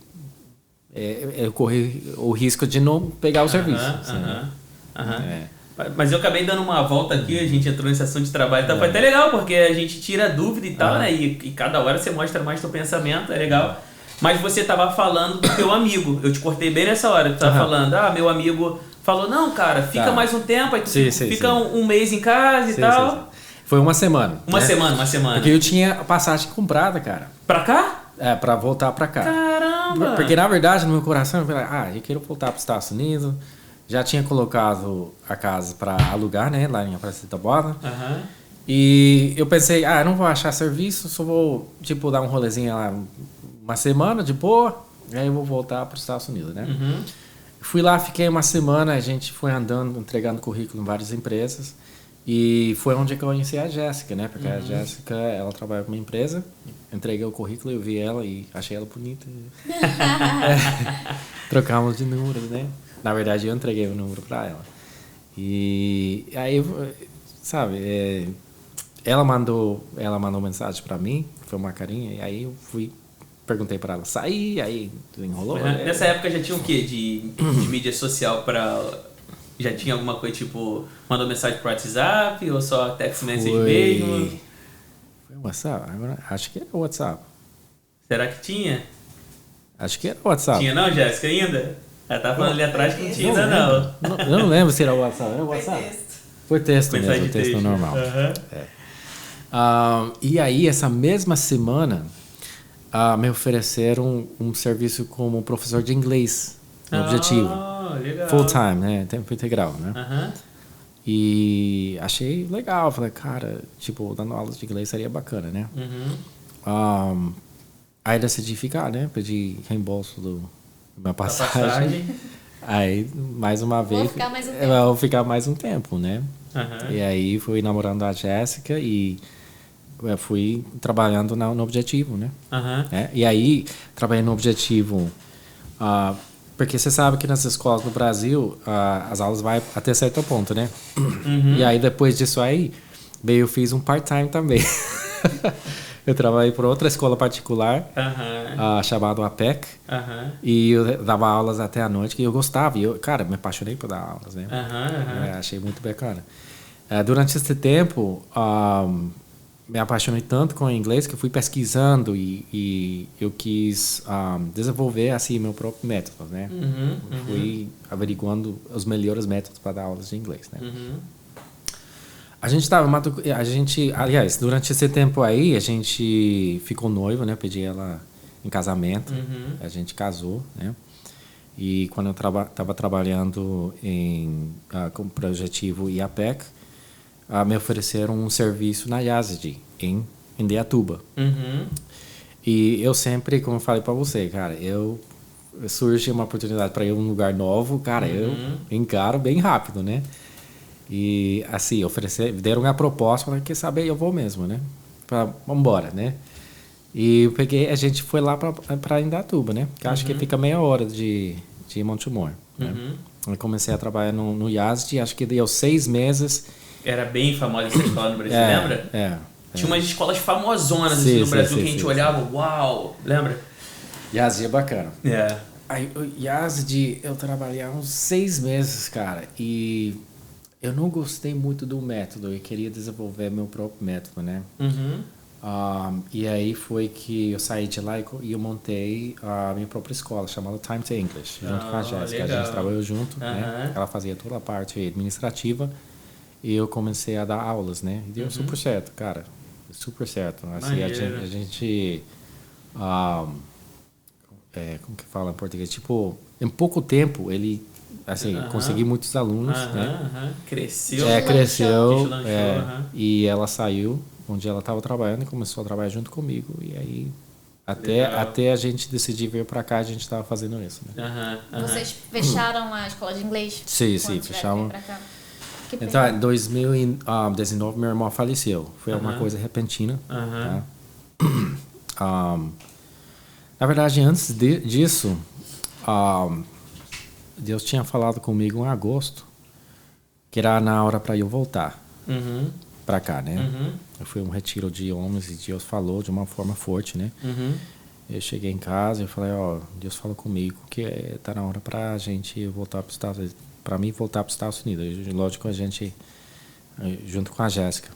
correr o risco de não pegar o serviço.
Mas eu acabei dando uma volta aqui, a gente entrou nessa sessão de trabalho, então foi até legal, porque a gente tira dúvida e tal, né? E cada hora você mostra mais teu pensamento, é legal. Mas você tava falando do teu amigo, eu te cortei bem nessa hora, tu tava falando, meu amigo falou, não, cara, fica mais um tempo, aí tu fica um mês em casa e tal. Sim.
Foi uma semana.
Uma semana.
Porque eu tinha a passagem comprada, cara.
Pra cá?
Pra voltar pra cá.
Caramba!
Porque na verdade, no meu coração, eu falei, eu quero voltar pros Estados Unidos. Já tinha colocado a casa para alugar, né? Lá em Aparecida Borda. E eu pensei, não vou achar serviço, só vou, tipo, dar um rolezinho lá uma semana de boa. E aí eu vou voltar para os Estados Unidos, né? Fui lá, fiquei uma semana, a gente foi andando, entregando currículo em várias empresas. E foi onde eu conheci a Jéssica, né? Porque a Jéssica, ela trabalha com uma empresa. Entreguei o currículo, eu vi ela e achei ela bonita. Trocamos de números, né? Na verdade, eu entreguei o número para ela. E aí, sabe, ela mandou mensagem para mim, foi uma carinha, e aí eu perguntei para ela sair, aí enrolou.
Nessa época já tinha o quê de mídia social para... Já tinha alguma coisa tipo, mandou mensagem pro WhatsApp ou só text message mesmo?
Foi WhatsApp? Agora, acho que era WhatsApp.
Será que tinha?
Acho que era WhatsApp.
Tinha não, Jéssica, ainda? Ela tá falando ali atrás que não tinha ainda não.
Eu não lembro se era WhatsApp. Era WhatsApp? Foi texto mesmo, texto normal. E aí, essa mesma semana, me ofereceram um serviço como professor de inglês no Objetivo.
Legal.
Full time, né? Tempo integral, né? E achei legal. Falei, cara, tipo, dando aulas de inglês seria bacana, né? Aí decidi ficar, né? Pedi reembolso do minha passagem. Aí, mais uma vez... Vou ficar mais um tempo, né? E aí, fui namorando a Jéssica e fui trabalhando no Objetivo, né? E aí, trabalhei no Objetivo... porque você sabe que nas escolas do Brasil, as aulas vai até certo ponto, né? E aí, depois disso aí, eu fiz um part-time também. Eu trabalhei por outra escola particular, chamada APEC, e eu dava aulas até a noite, que eu gostava. E eu, cara, me apaixonei por dar aulas, né? Achei muito bacana. Durante esse tempo, me apaixonei tanto com o inglês que eu fui pesquisando e eu quis desenvolver assim meu próprio método, né? Fui averiguando os melhores métodos para dar aulas de inglês, né? Aliás, durante esse tempo aí, a gente ficou noivo, né? Pedi ela em casamento, a gente casou, né? E quando eu estava trabalhando com o Projetivo e APEC, me ofereceram um serviço na Yazid, em Indaiatuba. E eu sempre, como eu falei para você, cara, surge uma oportunidade para ir a um lugar novo, cara, eu encaro bem rápido, né? E assim, deram uma proposta, falei, quer saber, eu vou mesmo, né? Vamos embora, né? E a gente foi lá para Indaiatuba, né? Que acho que fica meia hora de Montemor, né? Eu comecei a trabalhar no Yazid, acho que deu 6 meses.
Era bem famosa essa escola no Brasil, lembra? Tinha umas escolas famosonas assim, no Brasil que a gente olhava, uau, lembra?
Yazid é bacana. Aí, o Yazid, eu trabalhei uns 6 meses, cara, e Eu não gostei muito do método, eu queria desenvolver meu próprio método, né? E aí foi que eu saí de lá e eu montei a minha própria escola, chamada Time to English, junto com a Jéssica. A gente trabalhou junto, né? Ela fazia toda a parte administrativa e eu comecei a dar aulas, né? E deu super certo, cara. Super certo. Assim, a gente como que fala em português? Tipo, em pouco tempo ele... Assim, consegui muitos alunos, né?
Cresceu.
Cresceu. E ela saiu onde ela estava trabalhando e começou a trabalhar junto comigo. E aí, até a gente decidir vir para cá, a gente estava fazendo isso, né?
Vocês fecharam a escola de inglês?
Sim, fechamos. Então, em 2019, meu irmão faleceu. Foi uma coisa repentina. Tá? Na verdade, antes disso... Deus tinha falado comigo em agosto que era na hora para eu voltar para cá, né? Foi um retiro de homens e Deus falou de uma forma forte, né? Eu cheguei em casa e falei, Deus falou comigo que tá na hora para a gente voltar para os Estados Unidos, para mim voltar para os Estados Unidos. E, lógico, a gente junto com a Jéssica.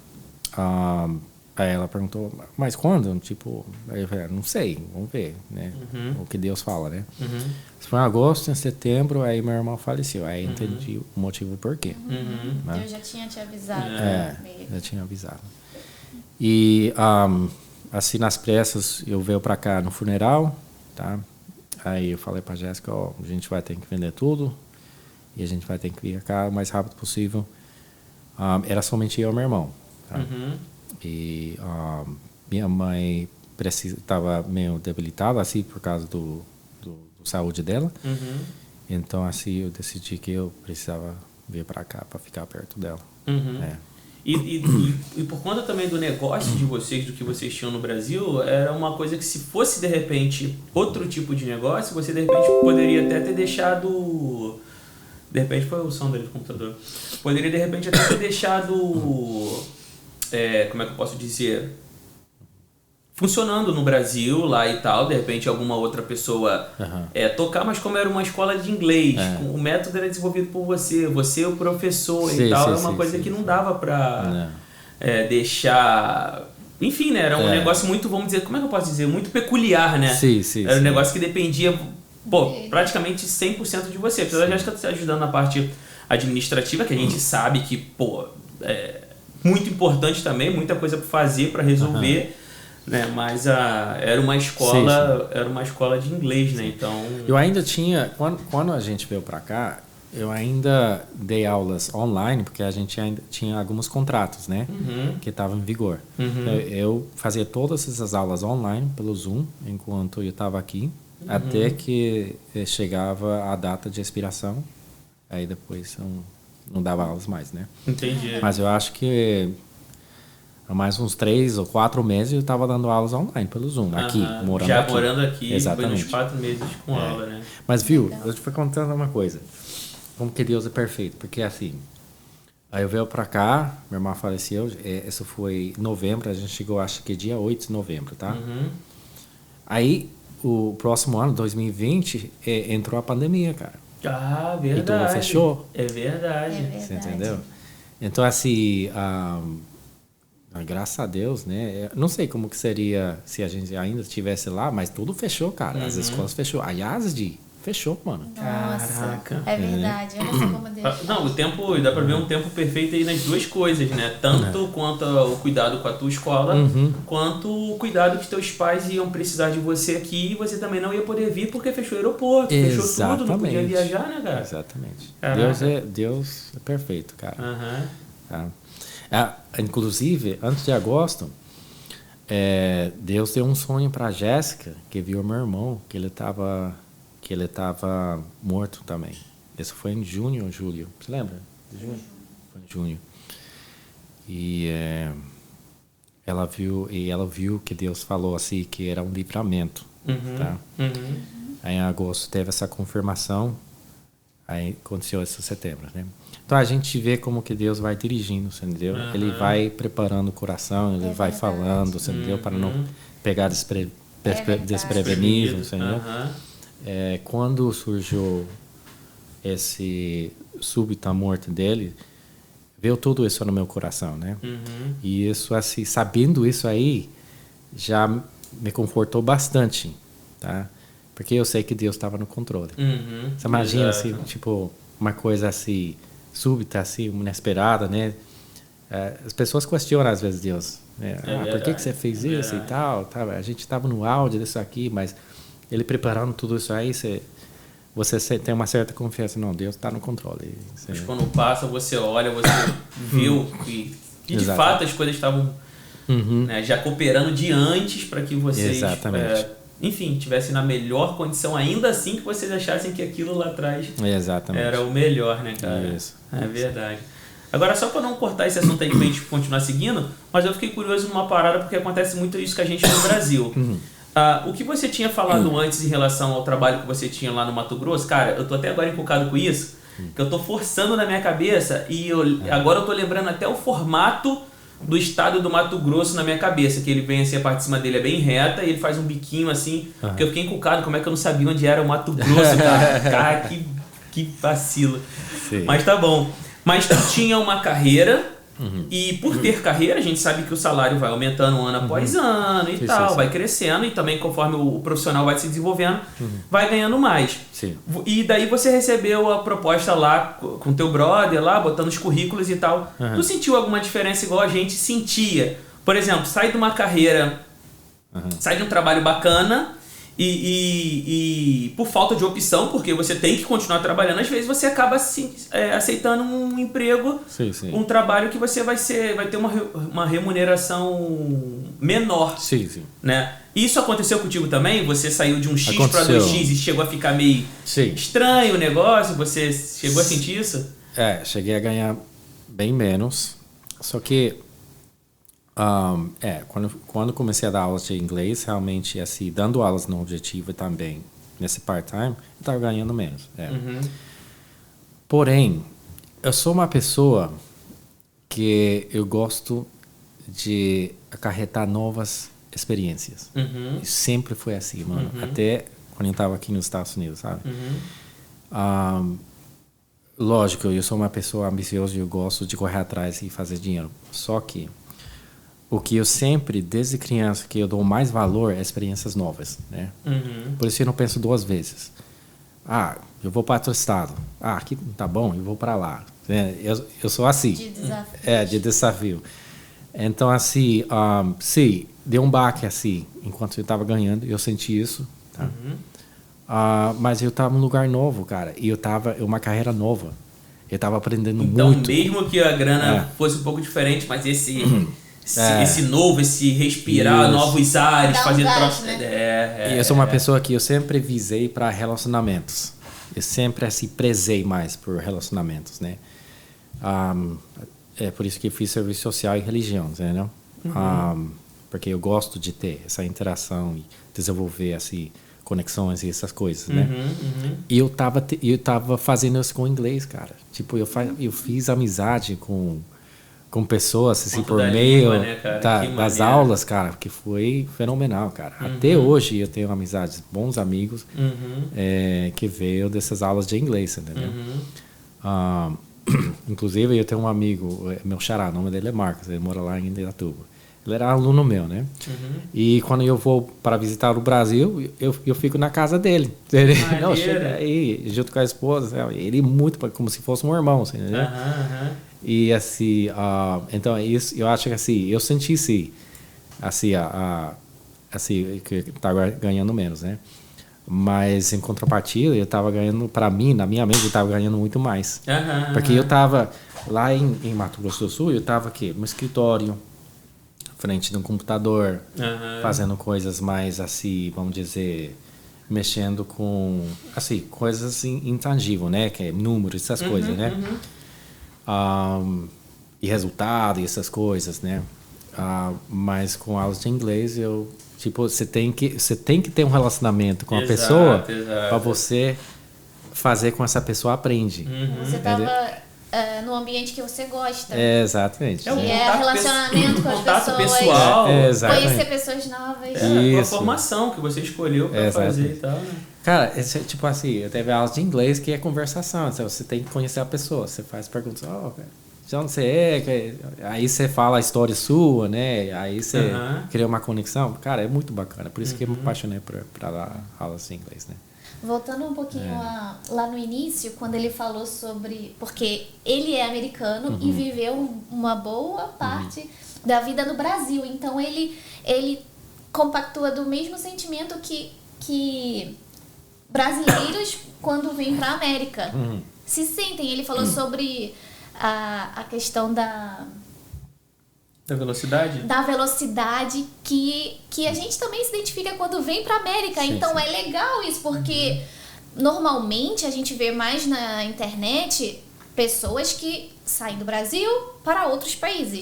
Aí ela perguntou, mas quando? Tipo, aí eu falei, não sei, vamos ver, né? O que Deus fala, né? Isso foi em agosto, em setembro, aí meu irmão faleceu. Aí entendi o motivo por quê.
Né? Deus já tinha te avisado.
Já tinha avisado. E, assim, nas pressas, eu veio pra cá no funeral, tá? Aí eu falei pra Jéssica, a gente vai ter que vender tudo e a gente vai ter que vir cá o mais rápido possível. Era somente eu e meu irmão, tá? E minha mãe estava meio debilitada, assim, por causa do saúde dela. Então, assim, eu decidi que eu precisava vir para cá para ficar perto dela.
E por conta também do negócio de vocês, do que vocês tinham no Brasil, era uma coisa que se fosse, de repente, outro tipo de negócio, você, de repente, poderia até ter deixado... De repente, foi o som dele do computador. Poderia, de repente, até ter deixado... como é que eu posso dizer? Funcionando no Brasil, lá e tal, de repente alguma outra pessoa tocar, mas como era uma escola de inglês, o método era desenvolvido por você o professor e tal, é uma coisa que não dava pra deixar... Enfim, né? Era um negócio muito, vamos dizer, como é que eu posso dizer? Muito peculiar, né? Era um negócio que dependia, praticamente 100% de você. Apesar de estar ajudando na parte administrativa, que a gente sabe que, muito importante também, muita coisa para fazer, para resolver, né? Mas era uma escola de inglês, né? Então
eu ainda tinha, quando a gente veio para cá, eu ainda dei aulas online porque a gente ainda tinha alguns contratos, né? Que estavam em vigor. Eu fazia todas essas aulas online pelo Zoom enquanto eu estava aqui, até que chegava a data de expiração. Aí depois não dava aulas mais, né?
Entendi.
Mas eu acho que há mais uns 3 ou 4 meses eu estava dando aulas online pelo Zoom, aqui, morando
já
aqui.
Já morando aqui,
exatamente.
Foi uns 4 meses com aula, né?
Mas viu, eu te vou contando uma coisa. Como que Deus é perfeito. Porque assim, aí eu veio pra cá, meu irmão faleceu, isso foi em novembro, a gente chegou acho que dia 8 de novembro, tá? Aí, o próximo ano, 2020, entrou a pandemia, cara.
Verdade.
E tudo fechou.
É verdade.
Você entendeu? Então, assim, graças a Deus, né? Não sei como que seria se a gente ainda estivesse lá, mas tudo fechou, cara. As escolas fechou. A IASD fechou, mano.
Nossa,
caraca.
É verdade. Olha só como Deus.
Não, o tempo, dá pra ver um tempo perfeito aí nas duas coisas, né? Tanto quanto o cuidado com a tua escola, quanto o cuidado que teus pais iam precisar de você aqui e você também não ia poder vir porque fechou o aeroporto, fechou tudo, não podia viajar, né, cara?
Exatamente. Deus é perfeito, cara. Inclusive, antes de agosto, Deus deu um sonho pra Jéssica, que viu meu irmão, que ele estava morto também. Isso foi em junho ou julho. Você lembra? Junho? Foi em junho. E ela viu que Deus falou assim que era um livramento, tá? Aí em agosto teve essa confirmação. Aí aconteceu isso em setembro, né? Então a gente vê como que Deus vai dirigindo, você entendeu? Ele vai preparando o coração, ele vai falando, você entendeu? Para não pegar desprevenido, você entendeu? Quando surgiu esse súbita morte dele, veio tudo isso no meu coração, né? E isso, assim, sabendo isso aí, já me confortou bastante, tá? Porque eu sei que Deus estava no controle. Você imagina, assim, tipo, uma coisa assim, súbita, assim, inesperada, né? As pessoas questionam, às vezes, Deus. Por que você fez isso e tal? A gente estava no auge disso aqui, mas Ele preparando tudo isso aí, você tem uma certa confiança. Não, Deus está no controle.
Mas quando passa, você olha, você viu que de fato as coisas estavam né, já cooperando de antes para que vocês, enfim, tivessem na melhor condição, ainda assim que vocês achassem que aquilo lá atrás era o melhor, né, cara?
Isso.
É verdade. Agora, só para não cortar esse assunto aí pra gente continuar seguindo, mas eu fiquei curioso numa parada porque acontece muito isso com a gente no Brasil. O que você tinha falado antes em relação ao trabalho que você tinha lá no Mato Grosso, cara, eu tô até agora encucado com isso, que eu tô forçando na minha cabeça e agora eu tô lembrando até o formato do estado do Mato Grosso na minha cabeça, que ele vem assim, a parte de cima dele é bem reta e ele faz um biquinho assim, porque eu fiquei encucado, como é que eu não sabia onde era o Mato Grosso, cara? Cara, que vacilo. Sim. Mas tá bom. Mas tu tinha uma carreira e por ter carreira, a gente sabe que o salário vai aumentando ano após ano e tal, vai crescendo e também conforme o profissional vai se desenvolvendo, vai ganhando mais.
Sim.
E daí você recebeu a proposta lá com teu brother lá, botando os currículos e tal. Tu sentiu alguma diferença igual a gente sentia? Por exemplo, sai de uma carreira, sai de um trabalho bacana e por falta de opção, porque você tem que continuar trabalhando, às vezes você acaba aceitando um emprego, um trabalho que você vai ter uma remuneração menor. Né? Isso aconteceu contigo também? Você saiu de um X para 2X e chegou a ficar meio estranho o negócio? Você chegou a sentir isso?
Cheguei a ganhar bem menos, só que quando comecei a dar aulas de inglês, realmente, assim, dando aulas no Objetivo e também nesse part-time, eu estava ganhando menos. Porém, eu sou uma pessoa que eu gosto de acarretar novas experiências. E sempre foi assim, mano. Até quando eu estava aqui nos Estados Unidos, sabe? Lógico, eu sou uma pessoa ambiciosa e eu gosto de correr atrás e fazer dinheiro. Só que o que eu sempre, desde criança, que eu dou mais valor é experiências novas, né? Por isso eu não penso duas vezes. Eu vou para outro estado. Aqui tá bom, eu vou para lá. Eu sou assim.
De desafio.
De desafio. Então, assim, sim, deu um baque, assim, enquanto eu estava ganhando, eu senti isso, tá? Mas eu estava num lugar novo, cara, e eu estava uma carreira nova. Eu estava aprendendo muito.
Então, mesmo que a grana fosse um pouco diferente, mas esse novo, esse respirar novos ares, fazer troço.
E eu sou uma pessoa que eu sempre visei para relacionamentos. Eu sempre assim prezei mais por relacionamentos, né? É por isso que eu fiz serviço social e religião, entendeu? Porque eu gosto de ter essa interação e desenvolver assim conexões e essas coisas, né? E eu tava fazendo isso com inglês, cara. Tipo, eu fiz amizade com pessoas assim, por meio
né,
das aulas, cara, que foi fenomenal, cara. Até hoje eu tenho amizades, bons amigos que veio dessas aulas de inglês, entendeu? Inclusive eu tenho um amigo, meu xará, o nome dele é Marcos, ele mora lá em Indaiatuba. Ele era aluno meu, né? E quando eu vou para visitar o Brasil, eu fico na casa dele. Ele não, chega aí, junto com a esposa, ele muito como se fosse um irmão, assim, né? E assim, então isso, eu acho que assim, eu senti assim, que estava ganhando menos, né? Mas em contrapartida, eu estava ganhando, para mim, na minha mente, eu estava ganhando muito mais. Porque eu estava lá em Mato Grosso do Sul, eu estava aqui no escritório, frente de um computador, fazendo coisas mais assim, vamos dizer, mexendo com assim, coisas intangíveis, né? Que é números, essas coisas, né? E resultado e essas coisas, né? Mas com aulas de inglês, você tem que ter um relacionamento com a pessoa para você fazer com essa pessoa aprende.
Você estava no ambiente que você gosta.
Exatamente.
Que é relacionamento com as
contato
pessoas.
Pessoal.
Conhecer pessoas novas.
A formação que você escolheu para fazer e tal, né?
Cara, tipo assim, eu teve aulas de inglês que é conversação. Então você tem que conhecer a pessoa. Você faz perguntas, de onde você é? Aí você fala a história sua, né? Aí você cria uma conexão. Cara, é muito bacana. Por isso que eu me apaixonei pra dar aulas de inglês, né?
Voltando um pouquinho lá no início, quando ele falou sobre... Porque ele é americano e viveu uma boa parte da vida no Brasil. Então, ele compactua do mesmo sentimento que brasileiros, quando vêm para a América, se sentem. Ele falou sobre a questão da
velocidade?
Da velocidade que a gente também se identifica quando vem pra América. Sim, então é legal isso, porque normalmente a gente vê mais na internet pessoas que saem do Brasil para outros países,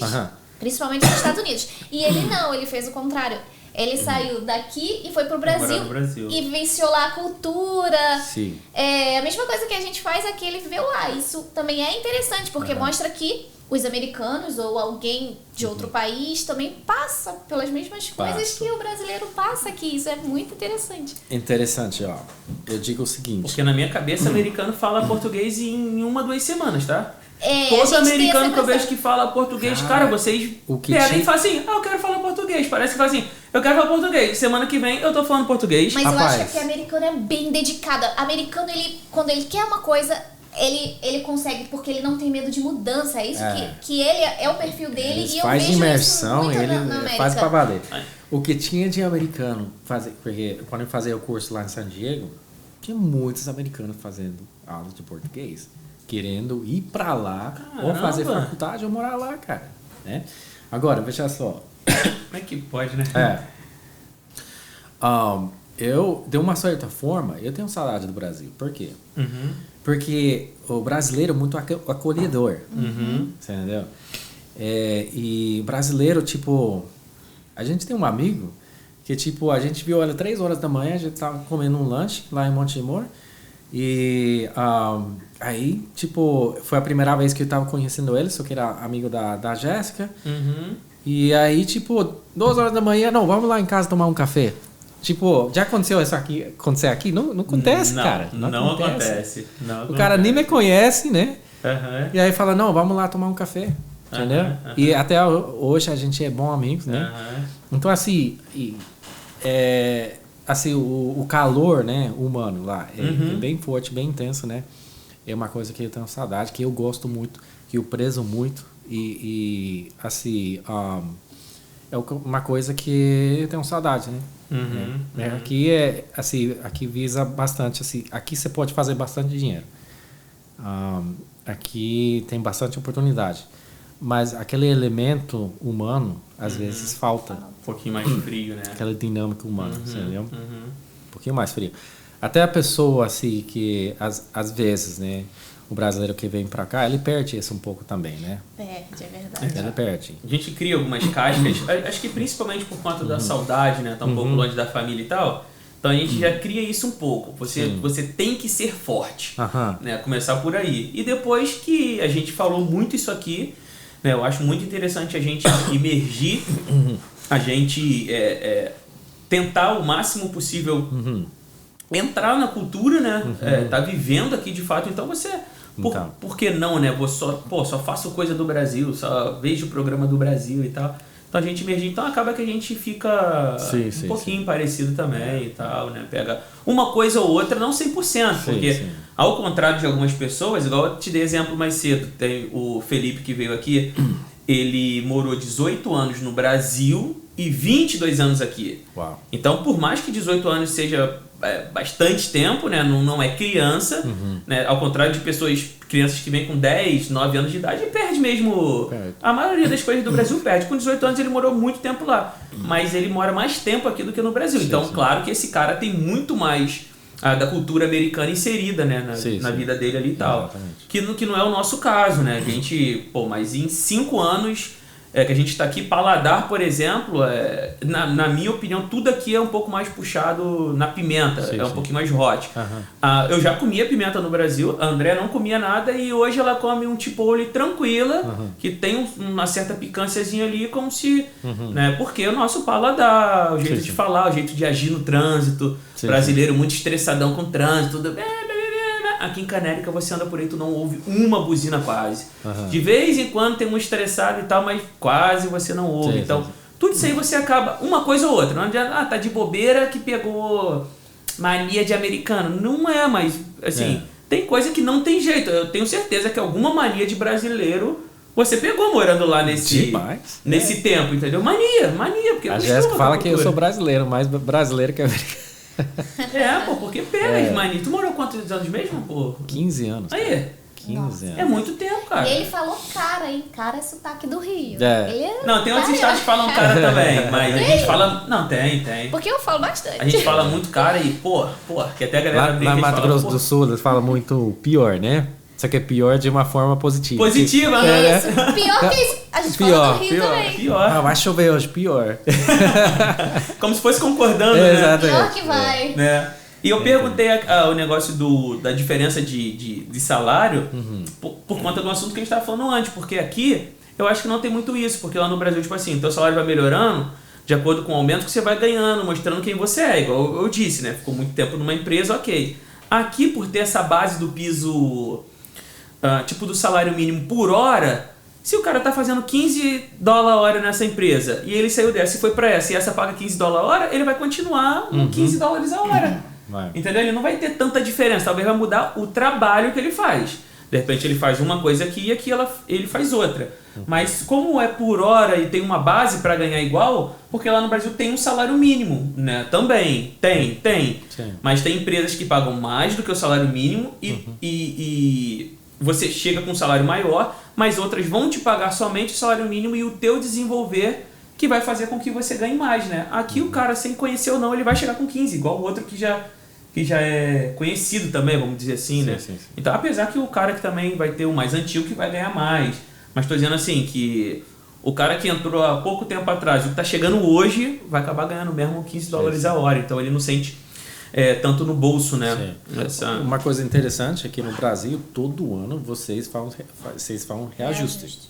principalmente nos Estados Unidos. E ele não, ele fez o contrário. Ele saiu daqui e foi pro Brasil e vivenciou lá a cultura.
Sim.
É a mesma coisa que a gente faz aqui, ele viveu lá. Isso também é interessante, porque mostra que os americanos ou alguém de outro país também passa pelas mesmas coisas que o brasileiro passa aqui. Isso é muito interessante.
Interessante, ó. Eu digo o seguinte...
Porque na minha cabeça, americano fala português em 1-2 semanas, tá? Todo americano que eu vejo que fala português, cara, vocês pegam e falam assim, eu quero falar português. Parece que fala assim, eu quero falar português. Semana que vem eu tô falando português.
Mas eu acho que o americano é bem dedicado. O americano, quando ele quer uma coisa... Ele consegue, porque ele não tem medo de mudança. É isso que ele é o perfil dele.
Ele
e eu
faz
vejo
imersão,
isso muito
ele
na América.
faz pra valer. O que tinha de americano, porque quando eu fazia o curso lá em San Diego, tinha muitos americanos fazendo aulas de português, querendo ir pra lá, ou fazer faculdade, ou morar lá, cara. Né? Agora, veja só.
Como é que pode, né?
Eu, de uma certa forma, eu tenho saudade do Brasil. Por quê? Porque o brasileiro é muito acolhedor. Você entendeu? E brasileiro, tipo... A gente tem um amigo que, tipo, a gente viu ele 3 horas da manhã, a gente tava comendo um lanche lá em Montemor. E aí, tipo, foi a primeira vez que eu tava conhecendo ele, só que era amigo da Jéssica. E aí, tipo, 2 horas da manhã, não, vamos lá em casa tomar um café. Tipo, já aconteceu isso aqui? Acontecer aqui? Não acontece, cara.
Não acontece.
O cara nem me conhece, né? E aí fala, não, vamos lá tomar um café. Entendeu? E até hoje a gente é bom amigos, né? Então, assim, o calor, né, humano lá é bem forte, bem intenso, né? É uma coisa que eu tenho saudade, que eu gosto muito, que eu prezo muito. E assim, é uma coisa que eu tenho saudade, né? Aqui aqui visa bastante, assim, aqui você pode fazer bastante dinheiro. Aqui tem bastante oportunidade. Mas aquele elemento humano, às vezes, falta.
Um pouquinho mais frio, né?
Aquela dinâmica humana, entendeu? Um pouquinho mais frio. Até a pessoa, assim, que às vezes, né? O brasileiro que vem pra cá, ele perde isso um pouco também, né?
Perde, é verdade.
Ele perde.
A gente cria algumas cascas, acho que principalmente por conta da saudade, né? Tá um pouco longe da família e tal. Então a gente já cria isso um pouco. Você tem que ser forte, né? Começar por aí. E depois que a gente falou muito isso aqui, né? Eu acho muito interessante a gente imergir, a gente tentar o máximo possível entrar na cultura, né? Tá vivendo aqui de fato. Então você... Por que não, né? Só faço coisa do Brasil, só vejo o programa do Brasil e tal. Então a gente emerge. Então acaba que a gente fica um pouquinho parecido também e tal, né? Pega uma coisa ou outra, não 100%. Porque ao contrário de algumas pessoas, igual eu te dei exemplo mais cedo, tem o Felipe que veio aqui, ele morou 18 anos no Brasil e 22 anos aqui.
Uau.
Então por mais que 18 anos seja... bastante tempo, né? Não é criança, né? Ao contrário de crianças que vêm com 10, 9 anos de idade, perde mesmo. A maioria das coisas do Brasil perde. Com 18 anos ele morou muito tempo lá, mas ele mora mais tempo aqui do que no Brasil. Então, claro que esse cara tem muito mais da cultura americana inserida, né? Na vida dele ali e tal. Que não é o nosso caso, né? A gente, mas em 5 anos... que a gente está aqui, paladar, por exemplo, na minha opinião, tudo aqui é um pouco mais puxado na pimenta, um pouquinho mais hot. Eu já comia pimenta no Brasil, a André não comia nada e hoje ela come um chipotle tranquila, que tem uma certa picânciazinha ali, como se... né, porque o nosso paladar, o jeito de falar, o jeito de agir no trânsito, brasileiro muito estressadão com o trânsito, tudo... aqui em Canérica você anda por aí, tu não ouve uma buzina quase. De vez em quando tem um estressado e tal, mas quase você não ouve. Então, tudo isso aí você acaba, uma coisa ou outra. Não adianta, tá de bobeira que pegou mania de americano. Não é, mas assim, tem coisa que não tem jeito. Eu tenho certeza que alguma mania de brasileiro você pegou morando lá nesse tempo, entendeu? Mania, porque
a Jéssica fala que eu sou brasileiro, mais brasileiro que americano.
Porque pega as manias. Tu morou quantos anos mesmo, pô?
15 anos.
Aí.
15 anos.
É muito tempo, cara.
E ele falou cara, hein? Cara é sotaque do Rio.
Não, tem outros estados que falam cara também, mas a gente fala... Não, tem.
Porque eu falo bastante.
A gente fala muito cara e, pô, que até a galera...
Lá no Mato Grosso do Sul, eles falam muito pior, né? Só que é pior de uma forma positiva.
Positiva, né?
Isso. Pior que isso. A gente fala do Rio também.
Pior.
Vai chover hoje, pior.
Como se fosse concordando, né?
Exatamente.
Pior que vai.
Né? E eu perguntei o negócio da diferença de salário por conta do assunto que a gente estava falando antes. Porque aqui, eu acho que não tem muito isso. Porque lá no Brasil, tipo assim, teu salário vai melhorando de acordo com o aumento que você vai ganhando, mostrando quem você é. Igual eu disse, né? Ficou muito tempo numa empresa, ok. Aqui, por ter essa base do piso... tipo do salário mínimo por hora, se o cara tá fazendo $15 a hora nessa empresa e ele saiu dessa e foi pra essa e essa paga $15 a hora, ele vai continuar com $15 a hora. Entendeu? Ele não vai ter tanta diferença, talvez vai mudar o trabalho que ele faz. De repente ele faz uma coisa aqui e aqui ele faz outra. Mas como é por hora e tem uma base para ganhar igual, porque lá no Brasil tem um salário mínimo, né? Também, tem. Sim. Mas tem empresas que pagam mais do que o salário mínimo e você chega com um salário maior, mas outras vão te pagar somente o salário mínimo e o teu desenvolver que vai fazer com que você ganhe mais, né? Aqui o cara, sem conhecer ou não, ele vai chegar com 15, igual o outro que já é conhecido também, vamos dizer assim, né? Sim. Então, apesar que o cara que também vai ter o mais antigo que vai ganhar mais, mas tô dizendo assim, que o cara que entrou há pouco tempo atrás, o que tá chegando hoje, vai acabar ganhando mesmo $15 a hora, então ele não sente... tanto no bolso, né?
Uma coisa interessante é que no Brasil, todo ano, vocês falam reajuste.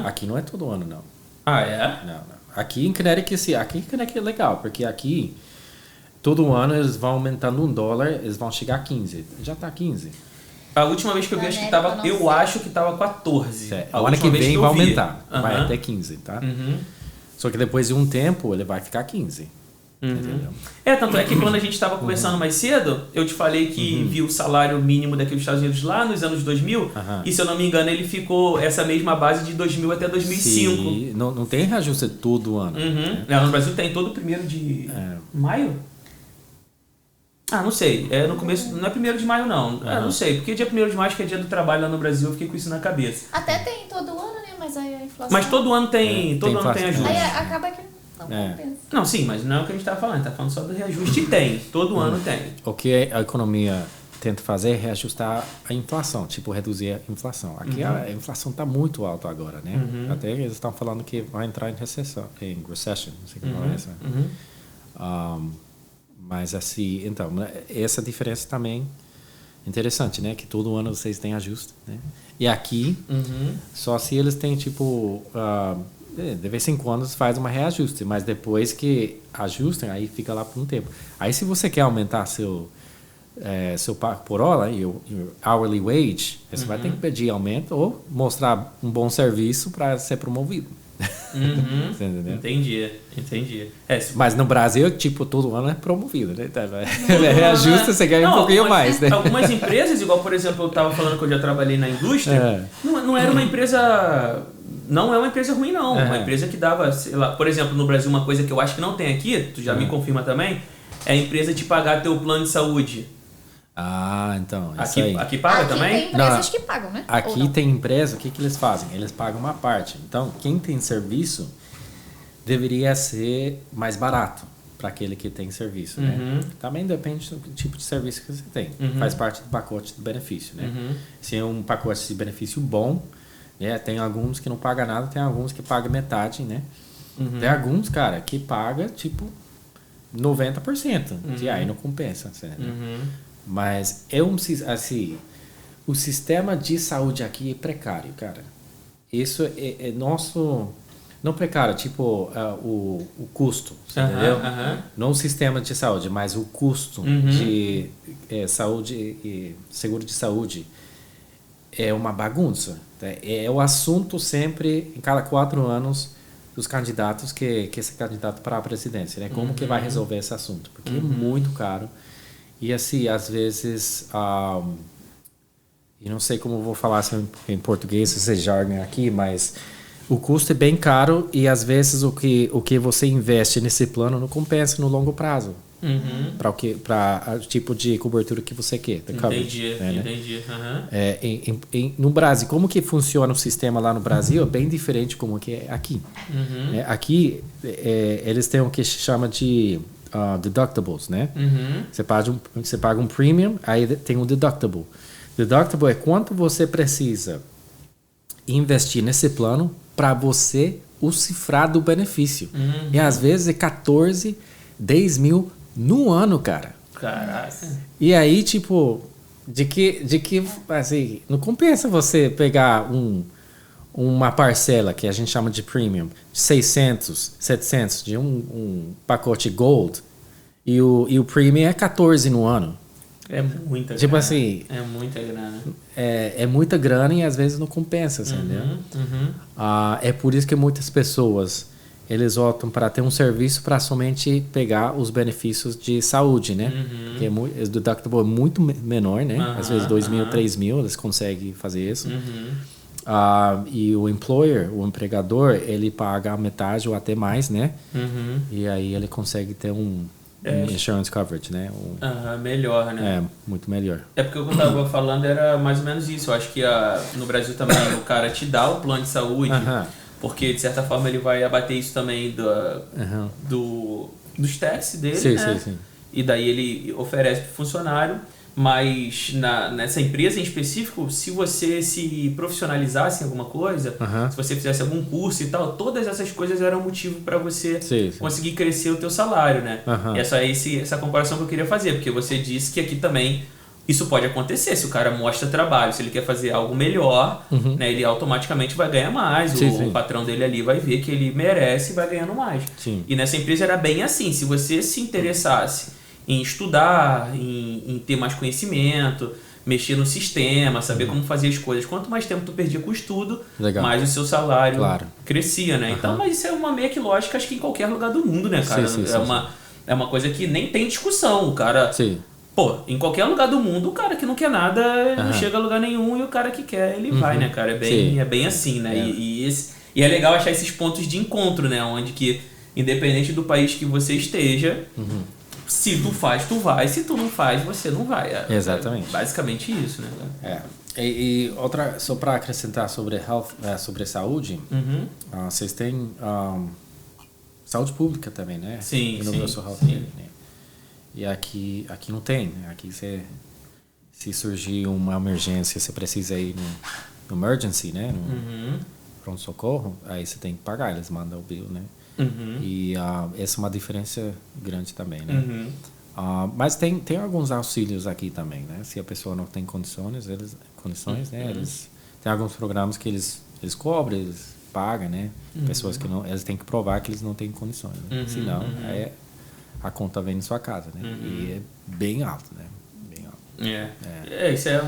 Aqui não é todo ano, não.
Ah, é?
Não. Aqui em Connecticut, é legal, porque aqui, todo ano eles vão aumentando $1, eles vão chegar a 15. Já tá 15.
A última vez que eu vi, acho que tava 14.
A hora que vem vai aumentar, vai até 15, tá? Só que depois de um tempo, ele vai ficar 15.
Tanto é que quando a gente estava conversando mais cedo, eu te falei que vi o salário mínimo daqui dos Estados Unidos lá nos anos 2000, e se eu não me engano ele ficou essa mesma base de 2000 até 2005.
Sim. Não tem reajuste todo ano.
Né? No Brasil tem todo 1º de maio? Não sei. No começo, não é 1º de maio não. Não sei, porque dia 1º de maio que é dia do trabalho lá no Brasil, eu fiquei com isso na cabeça.
Até tem todo ano, né? Mas aí a inflação...
Mas todo ano tem ajuste.
Aí acaba que...
Não, sim, mas não é o que a gente estava falando. A gente está falando só do reajuste. Tem. Todo ano tem.
O que a economia tenta fazer é reajustar a inflação, tipo reduzir a inflação. Aqui a inflação está muito alta agora, né? Até eles estão falando que vai entrar em recession, não sei como é essa. Mas assim, então, essa diferença também é interessante, né? Que todo ano vocês têm ajuste, né? E aqui, só se eles têm tipo... de vez em quando faz uma reajuste, mas depois que ajustem, aí fica lá por um tempo. Aí se você quer aumentar seu pago por hora, your hourly wage, você vai ter que pedir aumento ou mostrar um bom serviço para ser promovido. Você entendeu?
Entendi.
Mas no Brasil, tipo, todo ano é promovido, né? Reajusta, você ganha um pouquinho mais, né?
Algumas empresas, igual, por exemplo, eu estava falando que eu já trabalhei na indústria, não era uma empresa... Não é uma empresa ruim, não. Uma empresa que dava, sei lá, por exemplo, no Brasil, uma coisa que eu acho que não tem aqui, tu já me confirma também, é a empresa te pagar teu plano de saúde.
Então,
isso aí. Aqui paga também?
Tem empresas que pagam, né?
Aqui tem empresa, o que eles fazem? Eles pagam uma parte. Então, quem tem serviço deveria ser mais barato para aquele que tem serviço, né? Também depende do tipo de serviço que você tem. Faz parte do pacote de benefício, né? Se é um pacote de benefício bom, tem alguns que não pagam nada, tem alguns que pagam metade, né? Tem alguns, cara, que paga tipo 90%. E aí não compensa, né? Mas o sistema de saúde aqui é precário, cara. Isso é Não precário, tipo o custo, entendeu? Não o sistema de saúde, mas o custo de saúde e seguro de saúde é uma bagunça. É o assunto sempre, em cada 4 anos, dos candidatos que se candidato para a presidência, né? Como que vai resolver esse assunto? Porque é muito caro. E assim, às vezes, eu não sei como vou falar assim, em português, esse jargão aqui, mas o custo é bem caro e às vezes o que você investe nesse plano não compensa no longo prazo. Para o tipo de cobertura que você quer.
Entendi.
No Brasil, como que funciona o sistema lá no Brasil é bem diferente como que é aqui. Aqui, eles têm o que se chama de deductibles, né? Você paga um premium, aí tem um deductible. Deductible é quanto você precisa investir nesse plano para você o cifrar do benefício. E às vezes é 14, 10 mil no ano, cara.
Caraca.
E aí, tipo, de que assim, não compensa você pegar uma parcela que a gente chama de premium, de 600, 700, de um pacote gold, e o premium é 14 no ano.
É muita grana.
Tipo assim...
É muita grana.
É muita grana e às vezes não compensa, entendeu? É por isso que muitas pessoas... Eles optam para ter um serviço para somente pegar os benefícios de saúde, né? Que o deductible é muito menor, né? Às vezes 2 mil, 3 mil, eles conseguem fazer isso. E o employer, o empregador, ele paga a metade ou até mais, né? E aí ele consegue ter um insurance coverage, né?
Melhor, né?
Muito melhor.
É porque o que eu estava falando era mais ou menos isso. Eu acho que no Brasil também o cara te dá o plano de saúde... Porque, de certa forma, ele vai abater isso também dos taxes dele, né? Sim. E daí ele oferece para o funcionário, mas nessa empresa em específico, se você se profissionalizasse em alguma coisa, se você fizesse algum curso e tal, todas essas coisas eram motivo para você conseguir crescer o teu salário, né? E essa comparação que eu queria fazer, porque você disse que aqui também... Isso pode acontecer, se o cara mostra trabalho, se ele quer fazer algo melhor, né, ele automaticamente vai ganhar mais. O patrão dele ali vai ver que ele merece e vai ganhando mais. E nessa empresa era bem assim, se você se interessasse em estudar, em ter mais conhecimento, mexer no sistema, saber como fazer as coisas, quanto mais tempo tu perdia com o estudo, mais o seu salário crescia, né? Então, mas isso é uma meio que lógica, acho que em qualquer lugar do mundo, né, cara? É uma coisa que nem tem discussão, o cara... Pô, em qualquer lugar do mundo, o cara que não quer nada não chega a lugar nenhum e o cara que quer, ele vai, né, cara? É bem assim, né? E é legal achar esses pontos de encontro, né? Onde que, independente do país que você esteja, se tu faz, tu vai. Se tu não faz, você não vai.
Exatamente.
É basicamente isso, né, cara?
E outra, só para acrescentar sobre sobre saúde, vocês têm saúde pública também, né?
Sim.
Universal Health Care, né? E aqui não tem, né? Aqui se surgir uma emergência, você precisa ir no emergency, né? No pronto-socorro, aí você tem que pagar, eles mandam o bill, né? E essa é uma diferença grande também, né? Mas tem alguns auxílios aqui também, né? Se a pessoa não tem condições, né? Eles tem alguns programas que eles cobrem, eles pagam, né? Pessoas que não, eles têm que provar que eles não têm condições, né? Senão, a conta vem na sua casa, né? E é bem alto, né? Bem alto.
Isso é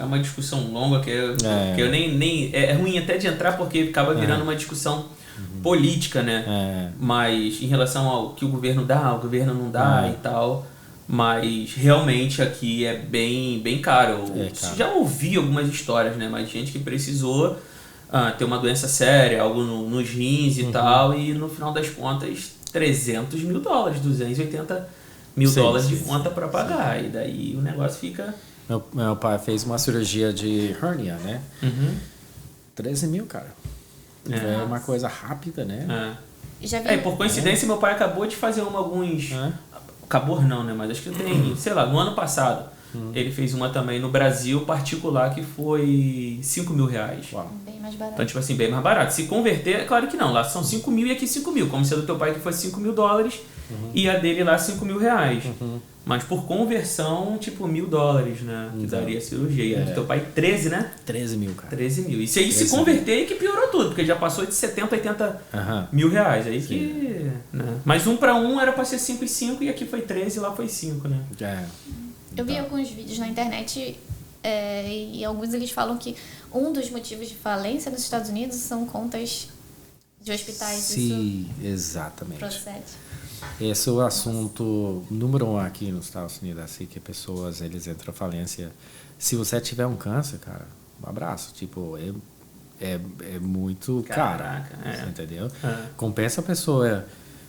uma discussão longa que eu nem é ruim até de entrar porque acaba virando uma discussão política, né? Mas em relação ao que o governo dá, o governo não dá e tal, mas realmente aqui é bem caro. Já ouvi algumas histórias, né? Mas gente que precisou ter uma doença séria, algo nos rins e tal, e no final das contas 300 mil dólares, 280 mil dólares de conta para pagar. E daí o negócio fica...
Meu pai fez uma cirurgia de hernia, né? 13 mil, cara. É uma coisa rápida, né?
Já vi...
por coincidência, meu pai acabou de fazer alguns... Acabou não, né? Mas acho que tem, sei lá, no ano passado. Ele fez uma também no Brasil particular que foi 5 mil reais.
Bem mais barato.
Então, tipo assim, bem mais barato. Se converter, é claro que não. Lá são 5 mil e aqui 5 mil. Como se a do teu pai que fosse 5 mil dólares e a dele lá 5 mil reais. Mas por conversão, tipo, 1.000 dólares, né? Que daria a cirurgia. E a do teu pai 13, né?
13 mil, cara.
13 mil. E se aí se converter, aí que piorou tudo, porque já passou de 70, 80 mil reais. Aí que... Né? Mas 1 para 1 era pra ser 5 e 5, e aqui foi 13 e lá foi 5, né?
Eu vi alguns vídeos na internet e alguns eles falam que um dos motivos de falência nos Estados Unidos são contas de hospitais.
Sim, exatamente.
Procede.
Esse é o assunto número 1 aqui nos Estados Unidos, assim, que pessoas, eles entram em falência. Se você tiver um câncer, cara, um abraço. Tipo, é muito caro, entendeu? Compensa a pessoa.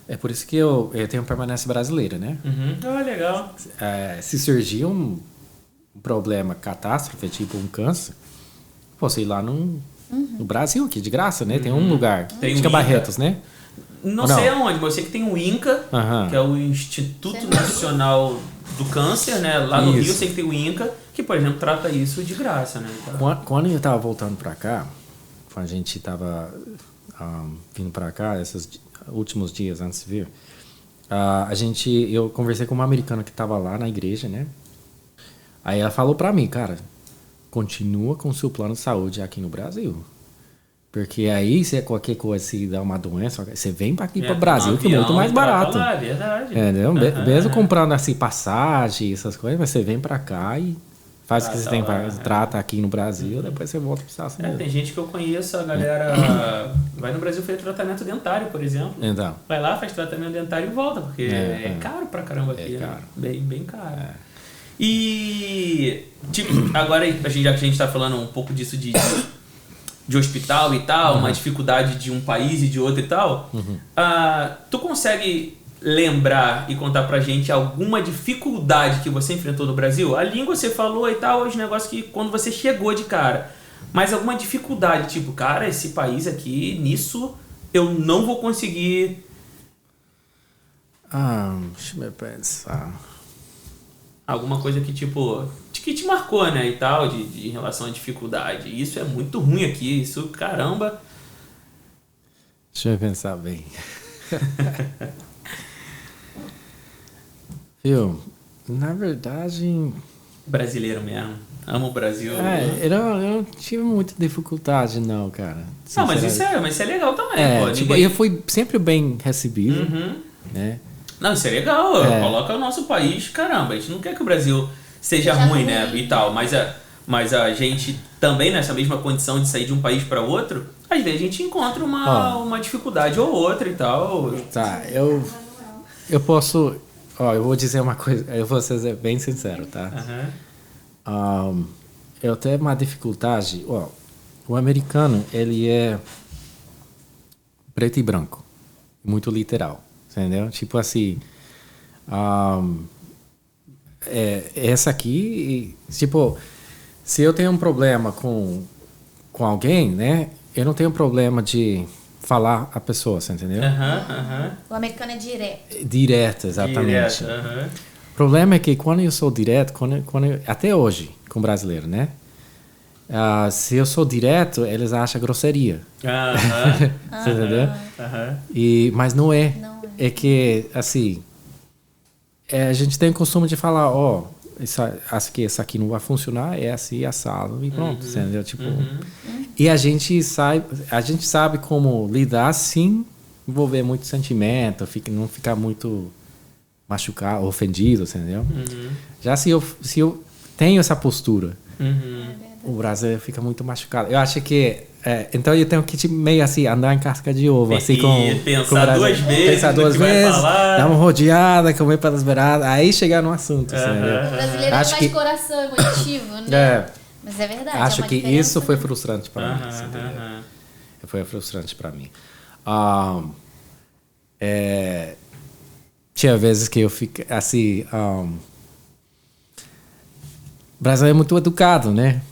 É por isso que eu tenho permanência brasileira, né?
Legal.
Se surgir um problema, catástrofe, tipo um câncer, posso ir lá no Brasil, aqui de graça, né? Tem um lugar.
Tem
Fica Barretos, né?
Não sei aonde, mas eu sei que tem o INCA, que é o Instituto Nacional do Câncer, né? Lá no Rio eu sei que tem o INCA, que, por exemplo, trata isso de graça, né?
Quando eu tava voltando pra cá, quando a gente tava vindo pra cá, esses últimos dias antes de vir, eu conversei com uma americana que tava lá na igreja, né? Aí ela falou pra mim, cara, continua com o seu plano de saúde aqui no Brasil. Porque aí, se é qualquer coisa, se dá uma doença, você vem para aqui para o Brasil, que é muito mais barato.
Lá, verdade.
Entendeu? Mesmo comprando assim, passagem, essas coisas, mas você vem para cá e faz o que você tem, trata aqui no Brasil, depois você volta para os Estados Unidos.
Tem gente que eu conheço, a galera vai no Brasil fazer tratamento dentário, por exemplo.
Então.
Vai lá, faz tratamento dentário e volta, porque é caro pra caramba aqui. Caro. Né? Bem caro. E, tipo, agora, já que a gente está falando um pouco disso de hospital e tal, uma dificuldade de um país e de outro e tal, tu consegue lembrar e contar pra gente alguma dificuldade que você enfrentou no Brasil? A língua você falou e tal, os negócios que quando você chegou de cara, mas alguma dificuldade, tipo, cara, esse país aqui, nisso eu não vou conseguir...
Deixa eu pensar.
Alguma coisa que, tipo, que te marcou, né, e tal, de relação à dificuldade. Isso é muito ruim aqui, isso, caramba.
Deixa eu pensar bem. Viu, na verdade...
Brasileiro mesmo. Amo o Brasil.
Eu não tive muita dificuldade, não, cara.
Não, mas isso é legal também, pô.
Tipo, eu fui sempre bem recebido, né?
Não, isso é legal. Coloca o nosso país, caramba. A gente não quer que o Brasil seja ruim, né? E tal. Mas a gente também, nessa mesma condição de sair de um país para outro, às vezes a gente encontra uma dificuldade ou outra e tal.
Tá, eu posso... eu vou dizer uma coisa, eu vou ser bem sincero, tá? Eu tenho uma dificuldade... o americano, ele é preto e branco. Muito literal. Entendeu? Tipo assim, essa aqui, tipo, se eu tenho um problema com alguém, né? Eu não tenho problema de falar a pessoa, você entendeu?
O americano é direto.
Direto, exatamente. O problema é que quando eu sou direto, até hoje, com brasileiro, né? Se eu sou direto, eles acham grosseria. Você entendeu? Mas não é. É que, assim, a gente tem o costume de falar, acho que essa aqui não vai funcionar, é assim, assado, e pronto, entendeu? Tipo, e a gente sabe como lidar sem envolver muito sentimento, não ficar muito machucado, ofendido, entendeu? Já se eu tenho essa postura, o Brasil fica muito machucado. Eu acho que então eu tenho que meio assim andar em casca de ovo, assim
pensar duas vezes,
pensar duas vezes, dar uma rodeada, comer pelas beiradas, aí chegar no assunto.
O brasileiro acho mais coração emotivo, né? Mas é verdade.
Acho que isso foi frustrante para mim. Foi frustrante para mim. Tinha vezes que eu fico assim, o Brasil é muito educado, né?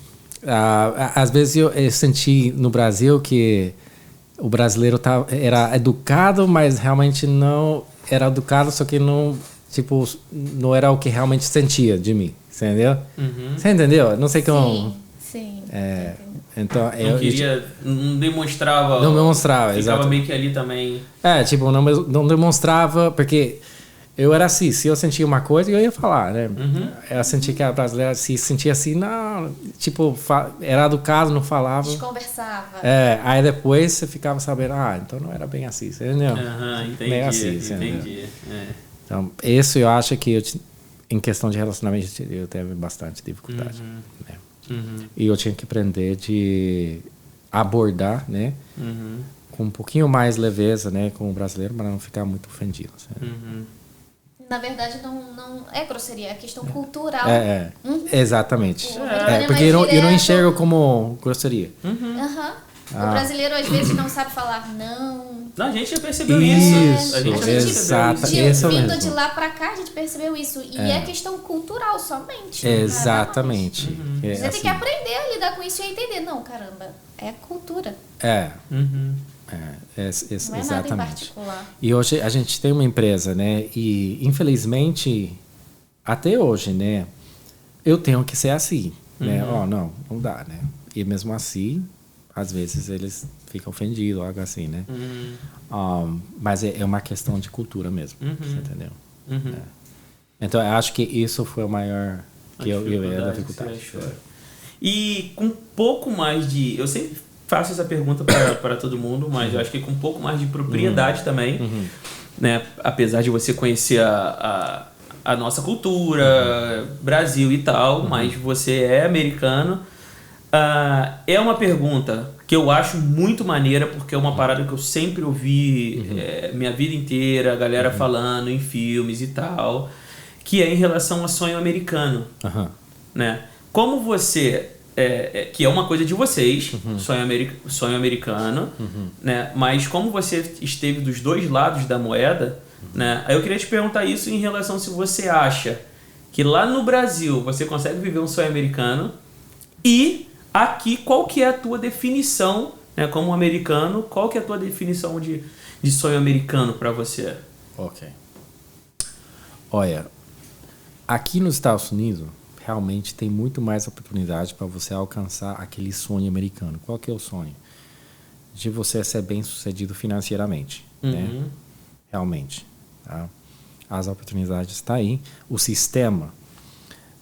Às vezes eu senti no Brasil que o brasileiro era educado, mas realmente não era educado, só que não era o que realmente sentia de mim, entendeu? Você entendeu? Não sei como...
Sim.
Então,
não demonstrava...
Não demonstrava,
ficava
exato.
meio que ali também...
Não demonstrava, porque eu era assim, se eu sentia uma coisa, eu ia falar, né? Eu sentia que a brasileira se sentia assim, não, tipo, era do caso, não falava.
Desconversava.
Aí depois você ficava sabendo, então não era bem assim, entendeu?
Entendi,
bem assim,
entendi.
Então, isso eu acho que em questão de relacionamento eu teve bastante dificuldade. Né? E eu tinha que aprender de abordar, né? Com um pouquinho mais leveza, né? Com o brasileiro, para não ficar muito ofendido.
Na verdade, não é grosseria, é questão cultural.
Exatamente. Porque eu não enxergo como grosseria.
O brasileiro, às vezes, não sabe falar não.
Não, a gente já percebeu isso.
A gente
vindo de lá pra cá, a gente percebeu isso. E é questão cultural somente.
Exatamente.
Você tem que aprender a lidar com isso e entender. Não, caramba, é cultura. Não é
exatamente.
nada em particular.
E hoje a gente tem uma empresa, né? E infelizmente, até hoje, né? Eu tenho que ser assim, né? Não dá, né? E mesmo assim, às vezes eles ficam ofendidos, algo assim, né? Mas é uma questão de cultura mesmo, você entendeu? Então, eu acho que isso foi o maior que eu ia dificuldade.
E com um pouco mais de... Eu sempre faço essa pergunta para todo mundo, mas eu acho que com um pouco mais de propriedade também, né? Apesar de você conhecer a nossa cultura, Brasil e tal, mas você é americano. É uma pergunta que eu acho muito maneira, porque é uma parada que eu sempre ouvi minha vida inteira, a galera falando em filmes e tal, que é em relação ao sonho americano. Né? Como você... que é uma coisa de vocês, sonho americano, né? Mas como você esteve dos dois lados da moeda, né? Aí eu queria te perguntar isso em relação se você acha que lá no Brasil você consegue viver um sonho americano e aqui qual que é a tua definição, né? Como americano, qual que é a tua definição de sonho americano para você?
Ok. Olha, aqui nos Estados Unidos realmente tem muito mais oportunidade para você alcançar aquele sonho americano. Qual que é o sonho? De você ser bem sucedido financeiramente, né? Realmente. Tá? As oportunidades estão aí. O sistema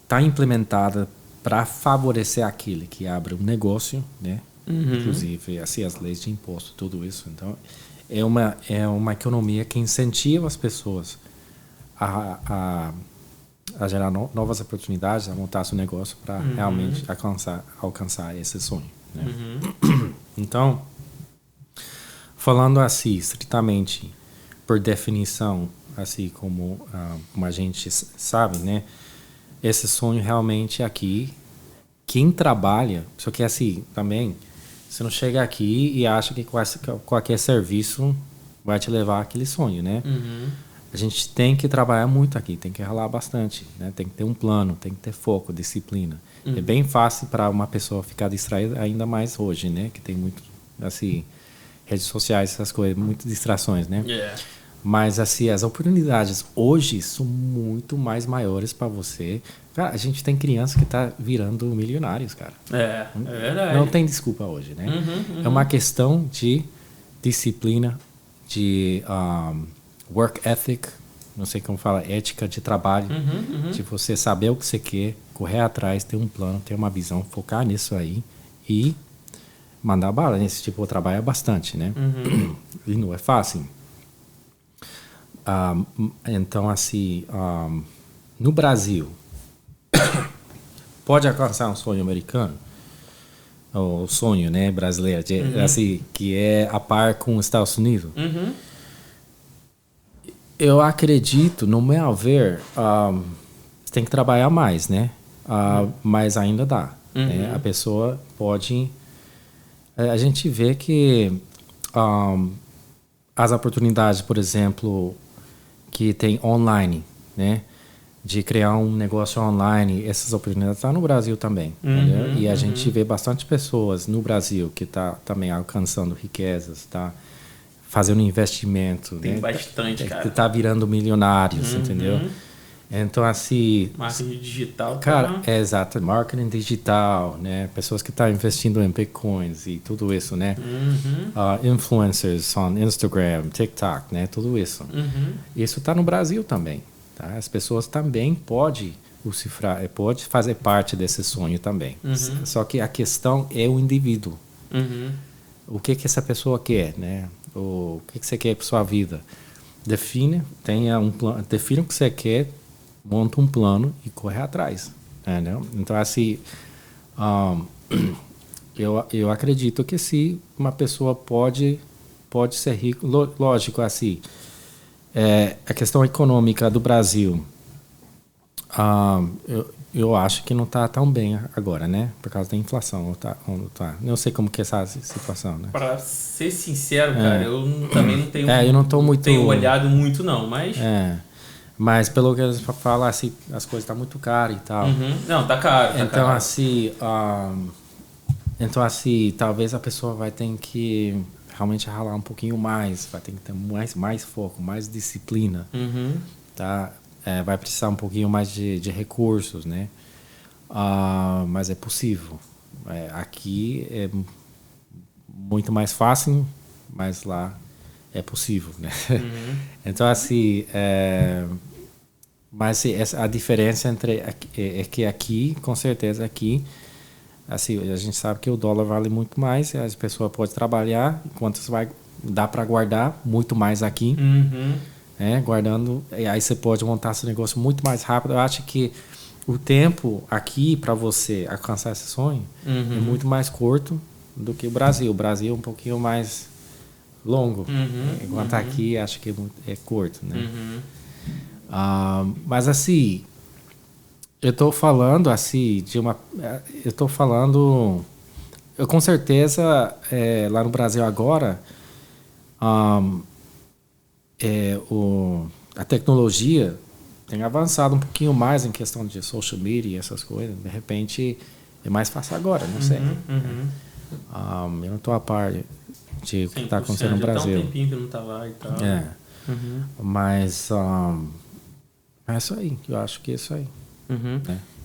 está implementado para favorecer aquele que abre um negócio, né? Inclusive assim, as leis de imposto, tudo isso. Então, é uma economia que incentiva as pessoas a gerar novas oportunidades, a montar seu negócio para realmente alcançar esse sonho. Né? Então, falando assim, estritamente, por definição, assim como a gente sabe, né? Esse sonho realmente aqui, quem trabalha, só que assim, também, você não chega aqui e acha que qualquer serviço vai te levar àquele sonho, né? A gente tem que trabalhar muito aqui, tem que ralar bastante, né? Tem que ter um plano, tem que ter foco, disciplina. É bem fácil para uma pessoa ficar distraída, ainda mais hoje, né? Que tem muito, assim, redes sociais, essas coisas, muitas distrações, né? Mas, assim, as oportunidades hoje são muito mais maiores para você. Cara, a gente tem criança que tá virando milionários, cara.
É verdade.
Não tem desculpa hoje, né? É uma questão de disciplina, de... work ethic, não sei como fala, ética de trabalho, de você saber o que você quer, correr atrás, ter um plano, ter uma visão, focar nisso aí e mandar bala. Esse tipo de trabalho é bastante, né? E não é fácil. Então, assim, no Brasil, pode alcançar um sonho americano, o sonho, né, brasileiro, assim, que é a par com os Estados Unidos. Eu acredito, no meu ver, você tem que trabalhar mais, né? Mas ainda dá. Né? A pessoa pode... A gente vê que as oportunidades, por exemplo, que tem online, né? De criar um negócio online, essas oportunidades estão no Brasil também. Entendeu? E a gente vê bastante pessoas no Brasil que estão também alcançando riquezas, tá? Fazendo investimento.
Tem
né?
bastante, cara.
Que tá virando milionários, entendeu? Então, assim...
Marketing digital.
Cara, exato. Marketing digital, né? Pessoas que estão investindo em bitcoins e tudo isso, né? Influencers on Instagram, TikTok, né? Tudo isso. Isso está no Brasil também, tá? As pessoas também podem pode fazer parte desse sonho também. Só que a questão é o indivíduo. O que essa pessoa quer, né? O que você quer para sua vida? Define o que você quer, monta um plano e corre atrás, entendeu? Então, assim, eu acredito que sim, uma pessoa pode ser rico. Lógico, assim, a questão econômica do Brasil, eu acho que não está tão bem agora, né? Por causa da inflação. Não sei como que é essa situação, né?
Para ser sincero, cara, eu também não tenho...
eu não tô muito...
tenho olhado muito, não, mas...
Mas pelo que eles falam, assim, as coisas estão muito caras e tal.
Não, tá caro.
Então,
caro.
Assim, talvez a pessoa vai ter que realmente ralar um pouquinho mais, vai ter que ter mais foco, mais disciplina, tá? Vai precisar um pouquinho mais de recursos, né? Mas é possível. Aqui é muito mais fácil, mas lá é possível, né? Então, assim... Mas a diferença é que aqui, com certeza aqui, assim, a gente sabe que o dólar vale muito mais, as pessoas podem trabalhar, enquanto dá para guardar muito mais aqui, guardando, e aí você pode montar seu negócio muito mais rápido. Eu acho que o tempo aqui para você alcançar esse sonho é muito mais curto do que o Brasil. O Brasil é um pouquinho mais longo, enquanto aqui acho que é curto, né? Mas assim, eu com certeza lá no Brasil agora a tecnologia tem avançado um pouquinho mais em questão de social media e essas coisas. De repente é mais fácil agora, não sei. Eu não estou a par de o que está acontecendo no Brasil.
Tem um tempinho que não está lá e tal.
Mas é isso aí, eu acho que é isso aí.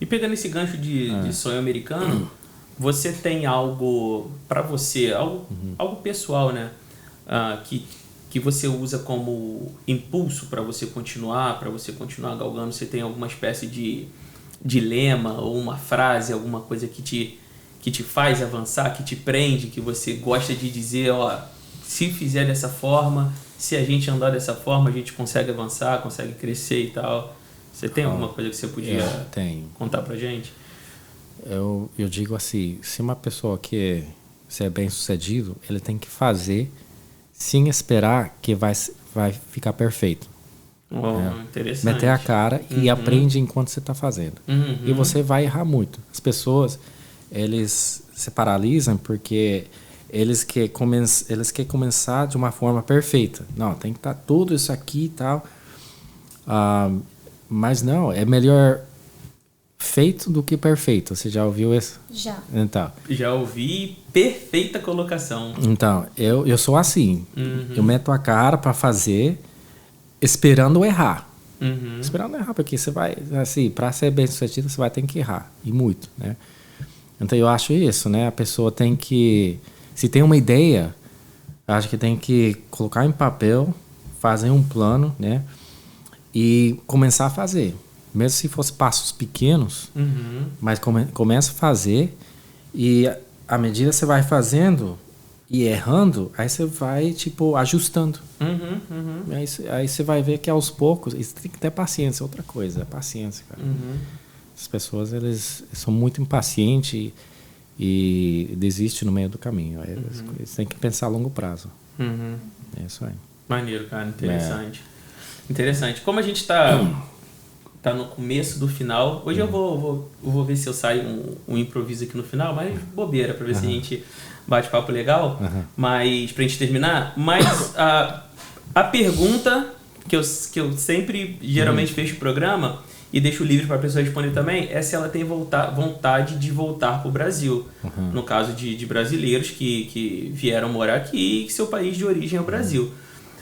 E pegando esse gancho de sonho americano, você tem algo para você, algo pessoal, né? Que você usa como impulso para você continuar galgando? Você tem alguma espécie de lema ou uma frase, alguma coisa que te faz avançar, que te prende, que você gosta de dizer, se fizer dessa forma, se a gente andar dessa forma, a gente consegue avançar, consegue crescer e tal. Você tem alguma coisa que você podia contar pra gente?
Eu digo assim, se uma pessoa quer ser bem sucedido, ele tem que fazer sem esperar que vai ficar perfeito.
Interessante.
Meter a cara e aprende enquanto você está fazendo. E você vai errar muito. As pessoas, eles se paralisam porque eles querem começar de uma forma perfeita. Não, tem que estar tudo isso aqui e tal. Mas não, é melhor feito do que perfeito. Você já ouviu isso?
Já.
Então,
já ouvi, perfeita colocação.
Então, eu sou assim. Eu meto a cara para fazer, esperando errar. Esperando errar, porque você vai, assim, para ser bem sucedido, você vai ter que errar. E muito, né? Então, eu acho isso, né? A pessoa tem que... Se tem uma ideia, acho que tem que colocar em papel, fazer um plano, né? E começar a fazer. Mesmo se fosse passos pequenos, mas começa a fazer e à medida que você vai fazendo e errando, aí você vai, tipo, ajustando. Aí você vai ver que aos poucos... Isso tem que ter paciência, outra coisa, paciência, cara. As pessoas, eles são muito impacientes e desistem no meio do caminho. Eles têm que pensar a longo prazo. É isso aí.
Maneiro, cara, interessante. Interessante. Como a gente tá no começo do final, hoje eu vou ver se eu saio um improviso aqui no final, mas bobeira, pra ver se a gente bate papo legal, mas pra gente terminar. Mas a pergunta que eu sempre geralmente fecho o programa e deixo livre para a pessoa responder também é se ela tem vontade de voltar pro Brasil. No caso de brasileiros que vieram morar aqui e que seu país de origem é o Brasil.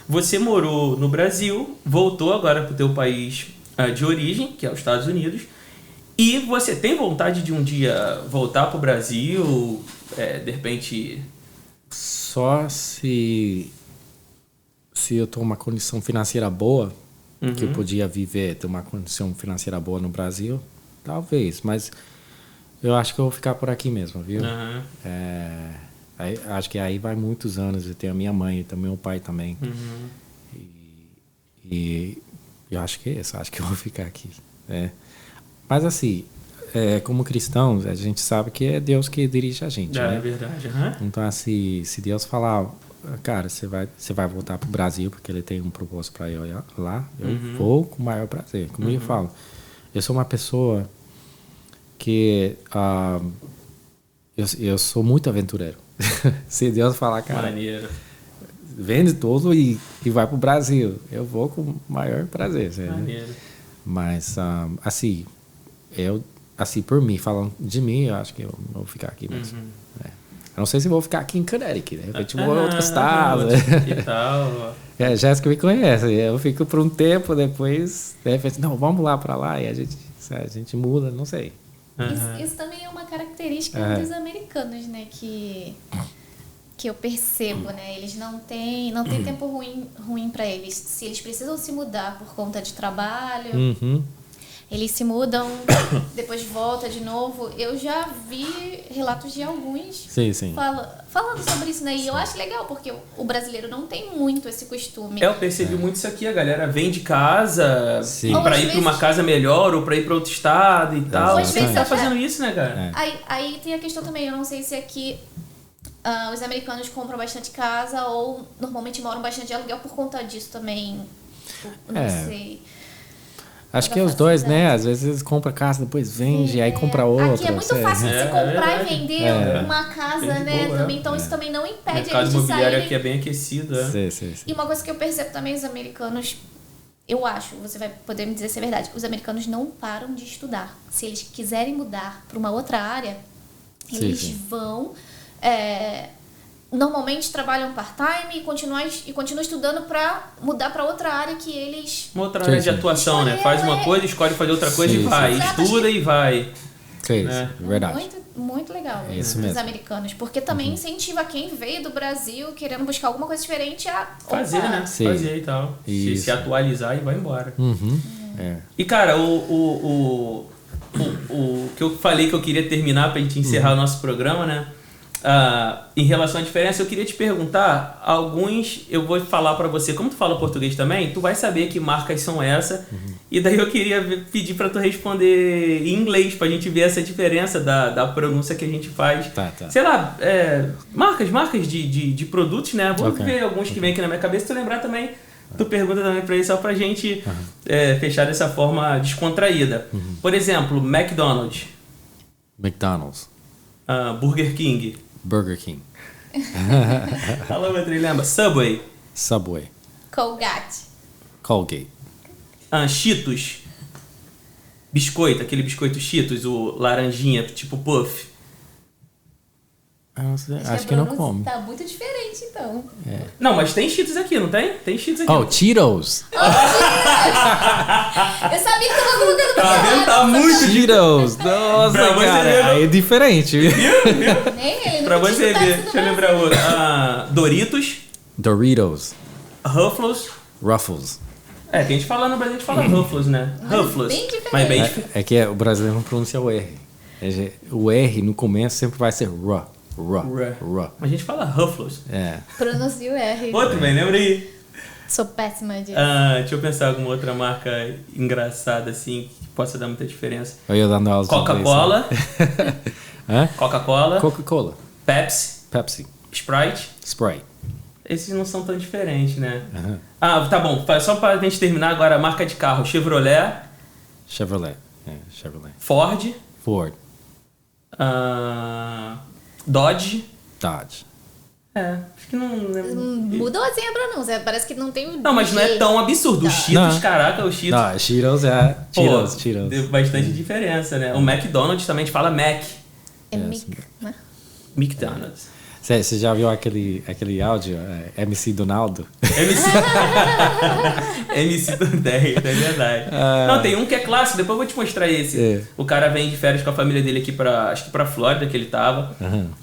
Você morou no Brasil, voltou agora pro teu país de origem, que é os Estados Unidos. E você tem vontade de um dia voltar pro Brasil, de repente...
Só se eu tô uma condição financeira boa, que eu podia viver, ter uma condição financeira boa no Brasil, talvez, mas eu acho que eu vou ficar por aqui mesmo, viu? Acho que aí vai muitos anos. Eu tenho a minha mãe e também o pai também. E eu acho que é isso, acho que eu vou ficar aqui. Mas assim, como cristãos, a gente sabe que é Deus que dirige a gente, né?
É verdade.
Então assim, se Deus falar, cara, você vai voltar pro Brasil porque ele tem um propósito para eu lá, eu vou com o maior prazer. Como eu falo, eu sou uma pessoa que eu sou muito aventureiro. Se Deus falar, cara,
maneiro,
vende tudo e vai pro Brasil, eu vou com o maior prazer.
Maneiro.
Mas por mim, falando de mim, eu acho que eu vou ficar aqui mesmo. Eu não sei se vou ficar aqui em Connecticut, né? Tipo, outro estado.
E tal.
A Jéssica me conhece. Eu fico por um tempo, depois, de repente, não, vamos lá para lá, e a gente muda, não sei.
Isso também é uma característica dos americanos, né? Que eu percebo, né? Eles não têm tempo ruim para eles. Se eles precisam se mudar por conta de trabalho, eles se mudam, depois volta de novo. Eu já vi relatos de alguns falando sobre isso, né? E eu acho legal, porque o brasileiro não tem muito esse costume.
Eu percebi muito isso aqui, a galera vem de casa pra ir pra uma casa melhor ou pra ir pra outro estado e tal. Você tá fazendo isso, né, cara?
Aí tem a questão também, eu não sei se aqui os americanos compram bastante casa ou normalmente moram bastante de aluguel por conta disso também. Não sei.
Acho que é os dois, né? Às vezes eles compram casa, depois vende, aí compra outra.
Aqui é muito fácil de você comprar e vender uma casa, né? Também, então isso também não impede eles de sair. O mercado
imobiliário aqui é bem aquecido,
Sim.
E uma coisa que eu percebo também, os americanos, eu acho, você vai poder me dizer se é verdade, os americanos não param de estudar. Se eles quiserem mudar para uma outra área, eles vão... normalmente trabalham part-time e continuam estudando para mudar para outra área que eles...
Uma outra área de atuação, né? Faz uma coisa, escolhe fazer outra coisa e vai. Estuda e vai.
Verdade.
Muito, muito legal
isso
os
mesmo.
americanos. Porque também incentiva quem veio do Brasil querendo buscar alguma coisa diferente a...
Fazer, né? Fazer e tal. Se atualizar e vai embora. E, cara, o que eu falei que eu queria terminar pra gente encerrar o nosso programa, né? Em relação à diferença, eu queria te perguntar alguns, eu vou falar pra você, como tu fala português também, tu vai saber que marcas são essa, e daí eu queria pedir pra tu responder em inglês, pra gente ver essa diferença da pronúncia que a gente faz. Sei lá, marcas de produtos, né? Vou ver alguns que vem aqui na minha cabeça, se tu lembrar também, tu pergunta também pra ele, só pra gente fechar dessa forma descontraída. Por exemplo, McDonald's. Burger King. Fala outra, lembra? Subway.
Colgate.
Cheetos. Biscoito, aquele biscoito Cheetos, o laranjinha, tipo puff.
Acho que não come.
Tá muito diferente, então.
Não, mas tem Cheetos aqui, não tem? Tem Cheetos aqui.
Cheetos.
Eu sabia que tava colocando pra
Tá vendo? Tá muito
Cheetos. Nossa, cara. Aí é diferente, viu?
Pra você ver. Deixa eu lembrar outro. Doritos.
Ruffles.
Que a gente fala no Brasil, a gente fala Ruffles, né? Ruffles. Mas bem diferente.
É que o brasileiro não pronuncia o R. O R no começo sempre vai ser Ru.
Mas a gente fala Ruffles.
Pronuncia o R.
Outro, bem, lembra aí.
Sou péssima disso.
Deixa eu pensar alguma outra marca engraçada, assim, que possa dar muita diferença.
Coca-Cola.
Coca-Cola. Pepsi. Sprite. Esses não são tão diferentes, né? Tá bom. Só pra gente terminar agora, a marca de carro. Chevrolet. Ford. Dodge. Acho que não...
Mudou assim a pronúncia, parece que não tem o...
Não, mas não é tão absurdo. O Cheetos, caraca, o Cheetos...
Não, Cheetos Cheetos.
Deu bastante diferença, né? O McDonald's também a gente fala Mac.
Mic, né?
McDonald's.
Você já viu aquele áudio? MC Donaldo?
MC Donaldo, é verdade. Não, tem um que é clássico, depois eu vou te mostrar esse. O cara vem de férias com a família dele aqui acho que pra Flórida, que ele tava.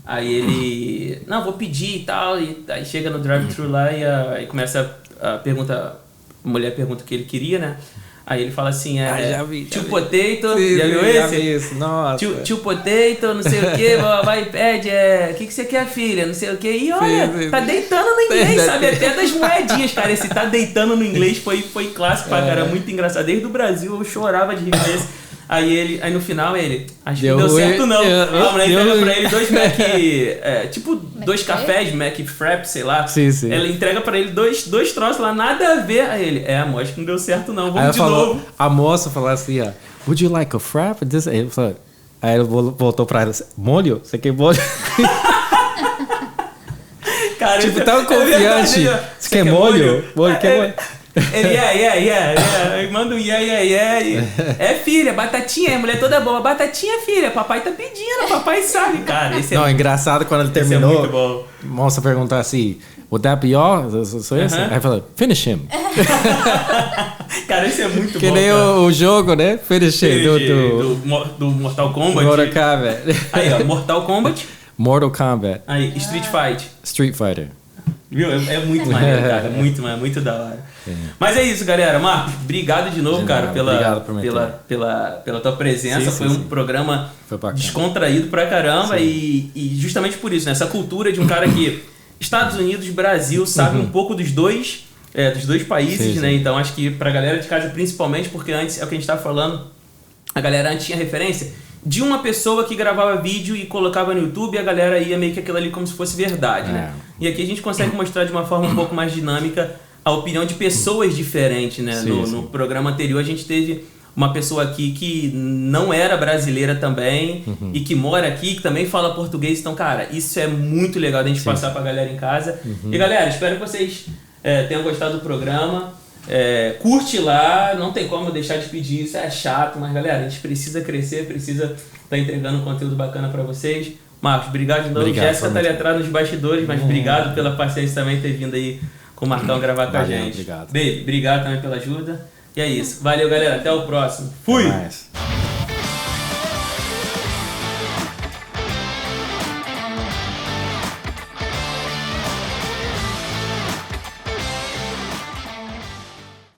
Aí ele... Não, vou pedir e tal. E aí chega no drive-thru lá e aí começa a pergunta... A mulher pergunta o que ele queria, né? Aí ele fala assim,
já vi.
Tio Potato, sim, já viu esse?
Já vi isso, nossa.
Tio Potato, não sei o que, vai e pede, o que você quer, filha, não sei o que. E olha, sim. Tá deitando no inglês, sabe? Até das moedinhas, cara. Esse tá deitando no inglês foi clássico pra cara, muito engraçado. Desde o Brasil eu chorava de rir desse. Aí no final acho que não deu certo não. A mulher entrega pra ele dois Mac, tipo dois cafés, Mac Frap, sei lá.
Sim.
Ela entrega pra ele dois troços lá, nada a ver. Aí ele, amor, acho que não deu certo não, vamos de novo.
A moça falou assim, would you like a Frap? Aí ele voltou pra ela, molho? Você quer molho?
Cara,
tipo, tão confiante. Você quer molho? Molho, quer molho?
Ele, yeah. Manda um yeah. É filha, batatinha, mulher toda boa. Batatinha, filha, papai tá pedindo, papai sabe, cara. Esse
não, engraçado quando ele terminou.
É muito bom.
A moça perguntou assim, would that be all? Sou esse? Aí falou, finish him.
Cara, esse é muito
que
bom.
Que nem o jogo, né? Finish him.
Do Mortal Kombat.
Mortal Kombat.
Aí, ó, Mortal Kombat.
Mortal Kombat.
Aí, Street Fighter. Viu? É muito maneiro, cara. Muito da hora. Mas é isso, galera. Marcos, obrigado de novo, cara, pela tua presença. Foi um programa descontraído pra caramba. E justamente por isso, né? Essa cultura de um cara que Estados Unidos, Brasil, sabe um pouco dos dois países, né? Então acho que pra galera de casa, principalmente, porque antes é o que a gente tava falando, a galera antes tinha referência de uma pessoa que gravava vídeo e colocava no YouTube e a galera ia meio que aquilo ali como se fosse verdade, né? E aqui a gente consegue mostrar de uma forma um pouco mais dinâmica a opinião de pessoas diferentes, né? No programa anterior a gente teve uma pessoa aqui que não era brasileira também e que mora aqui, que também fala português. Então, cara, isso é muito legal da gente passar pra galera em casa. E galera, espero que vocês tenham gostado do programa. Curte lá, não tem como eu deixar de pedir, isso é chato, mas galera, a gente precisa crescer, precisa estar entregando um conteúdo bacana pra vocês. Marcos, obrigado de novo. Jéssica tá ali atrás nos bastidores, mas obrigado pela paciência também ter vindo aí com o Marcão gravar com a gente.
Obrigado.
Baby, obrigado também pela ajuda. E é isso. Valeu, galera. Até o próximo. Fui!